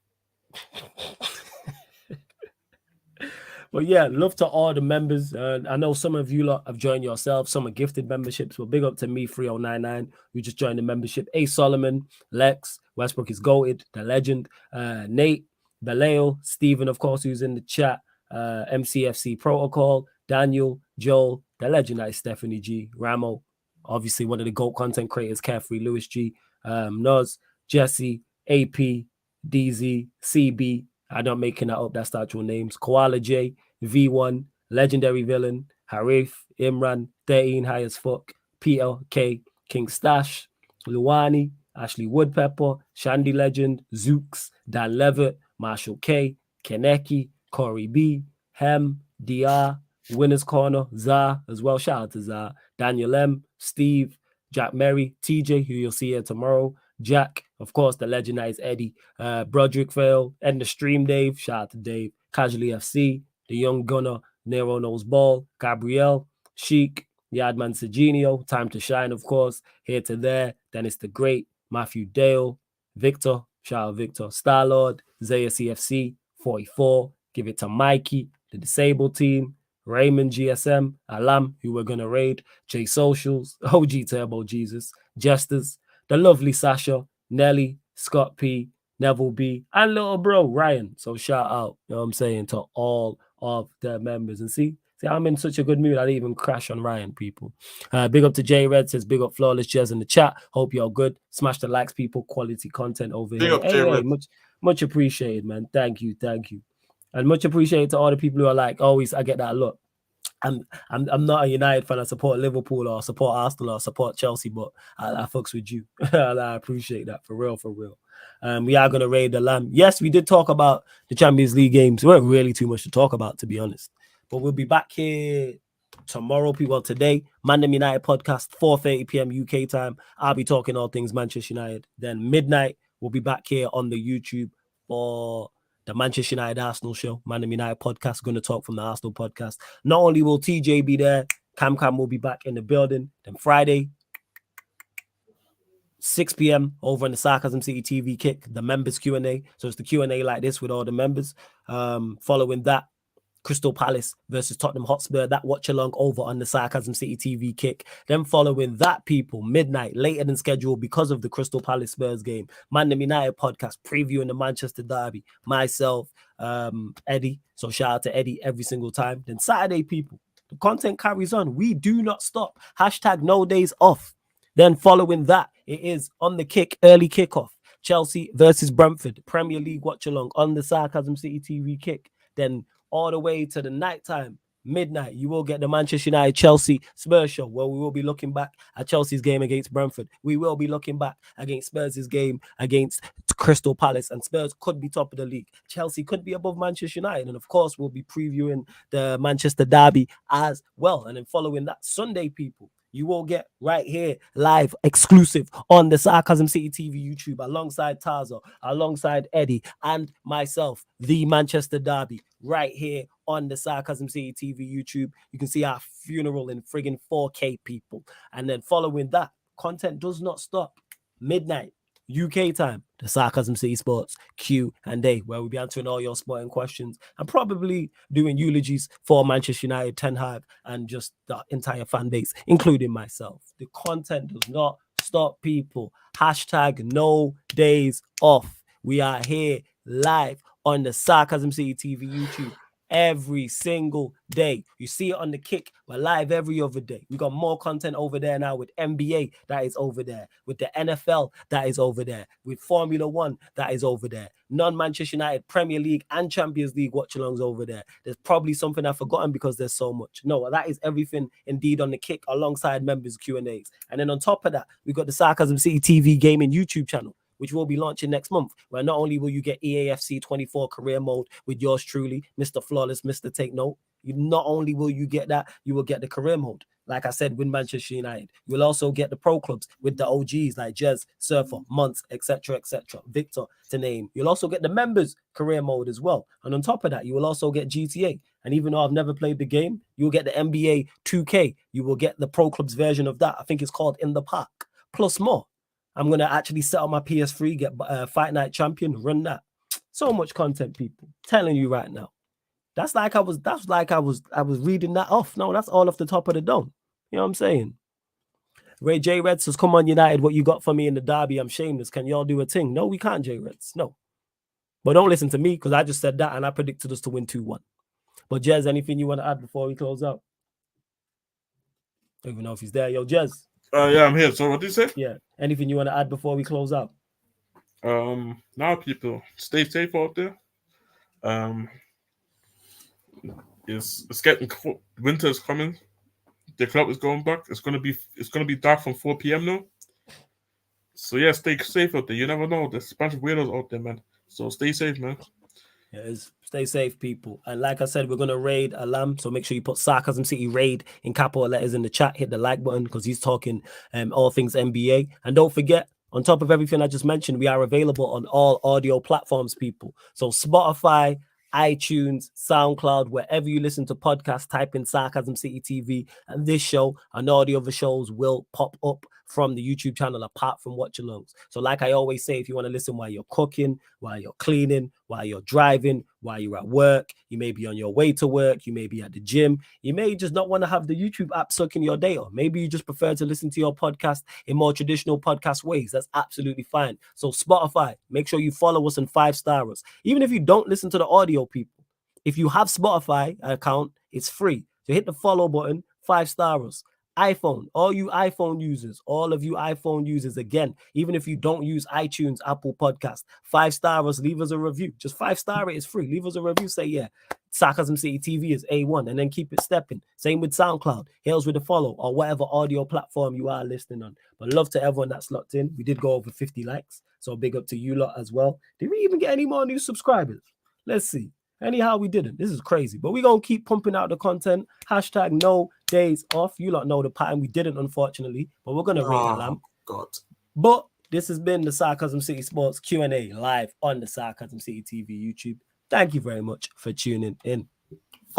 But yeah, love to all the members. I know some of you lot have joined yourself. Some are gifted memberships. Well, big up to me, 3099, who just joined the membership. A. Solomon, Lex, Westbrook is goated, the legend. Nate, Baleo, Stephen, of course, who's in the chat. MCFC Protocol, Daniel, Joel, the legend that is Stephanie G, Ramo, obviously one of the GOAT content creators, Carefree, Lewis G, Noz, Jesse, AP, DZ, CB. I'm not making that up. That's the actual names. Koala J, V1, Legendary Villain, Harif, Imran, 13 High as Fuck, PLK, King Stash, Luwani, Ashley Woodpepper, Shandy Legend, Zooks, Dan Levitt, Marshall K, Kaneki, Corey B, Hem, DR, Winners Corner, Zah as well. Shout out to Zah, Daniel M, Steve, Jack Merry, TJ, who you'll see here tomorrow, Jack, of course, the legend that is Eddie, Broderick Vale, and the stream Dave, shout out to Dave, Casually FC, the young gunner, Nero Knows Ball, Gabrielle, Sheik, Yadman Serginio, Time to Shine, of course, here to there, Dennis the Great, Matthew Dale, Victor, shout out Victor, Starlord, Zaya CFC, 44, give it to Mikey, the Disabled Team, Raymond GSM, Alam, who we're going to raid, J Socials, OG Turbo Jesus, Jesters, the lovely Sasha, Nelly, Scott P, Neville B, and little bro, Ryan. So shout out, you know what I'm saying, to all of the members. And see, I'm in such a good mood. I didn't even crash on Ryan, people. Big up to J Red, says big up Flawless Jazz in the chat. Hope you're good. Smash the likes, people. Quality content over Big here. up, J-Red. Much appreciated, man. Thank you. And much appreciated to all the people who are like, always, I get that look. I'm not a United fan. I support Liverpool or support Arsenal or support Chelsea, but I fucks with you. I appreciate that for real. We are gonna raid the Lamb. Yes, we did talk about the Champions League games. There weren't really too much to talk about, to be honest. But we'll be back here tomorrow, people. Today, Mandem United podcast, 4:30 p.m. UK time. I'll be talking all things Manchester United. Then midnight, we'll be back here on the YouTube for the Manchester United Arsenal show, Mandem United podcast, going to talk from the Arsenal podcast. Not only will TJ be there, Cam will be back in the building. Then Friday, 6 p.m. over on the Sarcasm City TV kick, the members Q&A. So it's the Q&A like this with all the members. Following that, Crystal Palace versus Tottenham Hotspur, that watch along over on the Sarcasm City TV kick. Then following that, people, midnight, later than scheduled because of the Crystal Palace Spurs game, Mandem United podcast previewing the Manchester derby. Myself, Eddie. So shout out to Eddie every single time. Then Saturday, people, the content carries on. We do not stop. Hashtag no days off. Then following that, it is on the kick, early kickoff. Chelsea versus Brentford, Premier League watch along on the Sarcasm City TV kick. Then all the way to the nighttime, midnight, you will get the Manchester United Chelsea Spurs show, where we will be looking back at Chelsea's game against Brentford. We will be looking back against Spurs' game against Crystal Palace, and Spurs could be top of the league. Chelsea could be above Manchester United, and of course, we'll be previewing the Manchester derby as well. And then following that, Sunday, people, you will get right here, live, exclusive on the Sarcasm City TV YouTube, alongside Tazo, alongside Eddie, and myself, the Manchester Derby, right here on the Sarcasm City TV YouTube. You can see our funeral in friggin' 4K, people. And then following that, content does not stop. Midnight, UK time, the Sarcasm City Sports Q&A, where we'll be answering all your sporting questions and probably doing eulogies for Manchester United, Ten Hag, and just the entire fan base, including myself. The content does not stop, people. Hashtag no days off. We are here live on the Sarcasm City TV YouTube every single day. You see it on the kick. We're live every other day. We got more content over there now with NBA that is over there, with the NFL that is over there, with Formula One that is over there, non-Manchester United Premier League and Champions League watch-alongs over there. There's probably something I've forgotten because there's so much. No, that is everything indeed on the kick alongside members Q&As. And then on top of that, we've got the Sarcasm City TV gaming YouTube channel, which will be launching next month, where not only will you get EAFC 24 career mode with yours truly, Mr. Flawless, Mr. Take Note, not only will you get that, you will get the career mode. Like I said, with Manchester United. You'll also get the pro clubs with the OGs like Jez, Surfer, Muntz, etc., Victor, to name. You'll also get the members career mode as well. And on top of that, you will also get GTA. And even though I've never played the game, you'll get the NBA 2K. You will get the pro clubs version of that. I think it's called In the Park, plus more. I'm going to actually set up my PS3, get Fight Night Champion, run that. So much content, people. Telling you right now. That's like I was reading that off. No, that's all off the top of the dome. You know what I'm saying? Ray J Red says, come on, United, what you got for me in the derby? I'm shameless. Can y'all do a thing? No, we can't, J Reds. No. But don't listen to me, because I just said that and I predicted us to win 2-1. But Jez, anything you want to add before we close out? I don't even know if he's there. Yo, Jez. Yeah, I'm here. So what did you say? Yeah. Anything you want to add before we close out? Now people, stay safe out there. It's getting cold. Winter is coming. The club is going back. It's gonna be dark from 4 p.m. now. So yeah, stay safe out there. You never know. There's a bunch of weirdos out there, man. So stay safe, man. Stay safe, people. And like I said, we're gonna raid Alam, so make sure you put Sarcasm City raid in capital letters in the chat. Hit the like button because he's talking all things NBA. And don't forget, on top of everything I just mentioned, we are available on all audio platforms, people. So Spotify, iTunes, SoundCloud, wherever you listen to podcasts, type in Sarcasm City TV, and this show and all the other shows will pop up from the YouTube channel apart from Watch Alongs. So like I always say, if you want to listen while you're cooking, while you're cleaning, while you're driving, while you're at work, you may be on your way to work, you may be at the gym, you may just not want to have the YouTube app sucking your data. Maybe you just prefer to listen to your podcast in more traditional podcast ways. That's absolutely fine. So Spotify, make sure you follow us and 5-star us. Even if you don't listen to the audio, people, if you have Spotify account, it's free. So hit the follow button, 5-star us. iPhone, all you iPhone users, all of you iPhone users, again, even if you don't use iTunes, Apple Podcast, 5-star us, leave us a review. Just 5-star it, it's free. Leave us a review, say, yeah, Sarcasm City TV is A1, and then keep it stepping. Same with SoundCloud, hails with a follow, or whatever audio platform you are listening on. But love to everyone that's locked in. We did go over 50 likes, so big up to you lot as well. Did we even get any more new subscribers? Let's see. Anyhow, we didn't. This is crazy. But we're going to keep pumping out the content. Hashtag no days off. You lot know the pattern. We didn't, unfortunately. But we're going to rate Alam. God. But this has been the Sarcasm City Sports Q&A live on the Sarcasm City TV YouTube. Thank you very much for tuning in.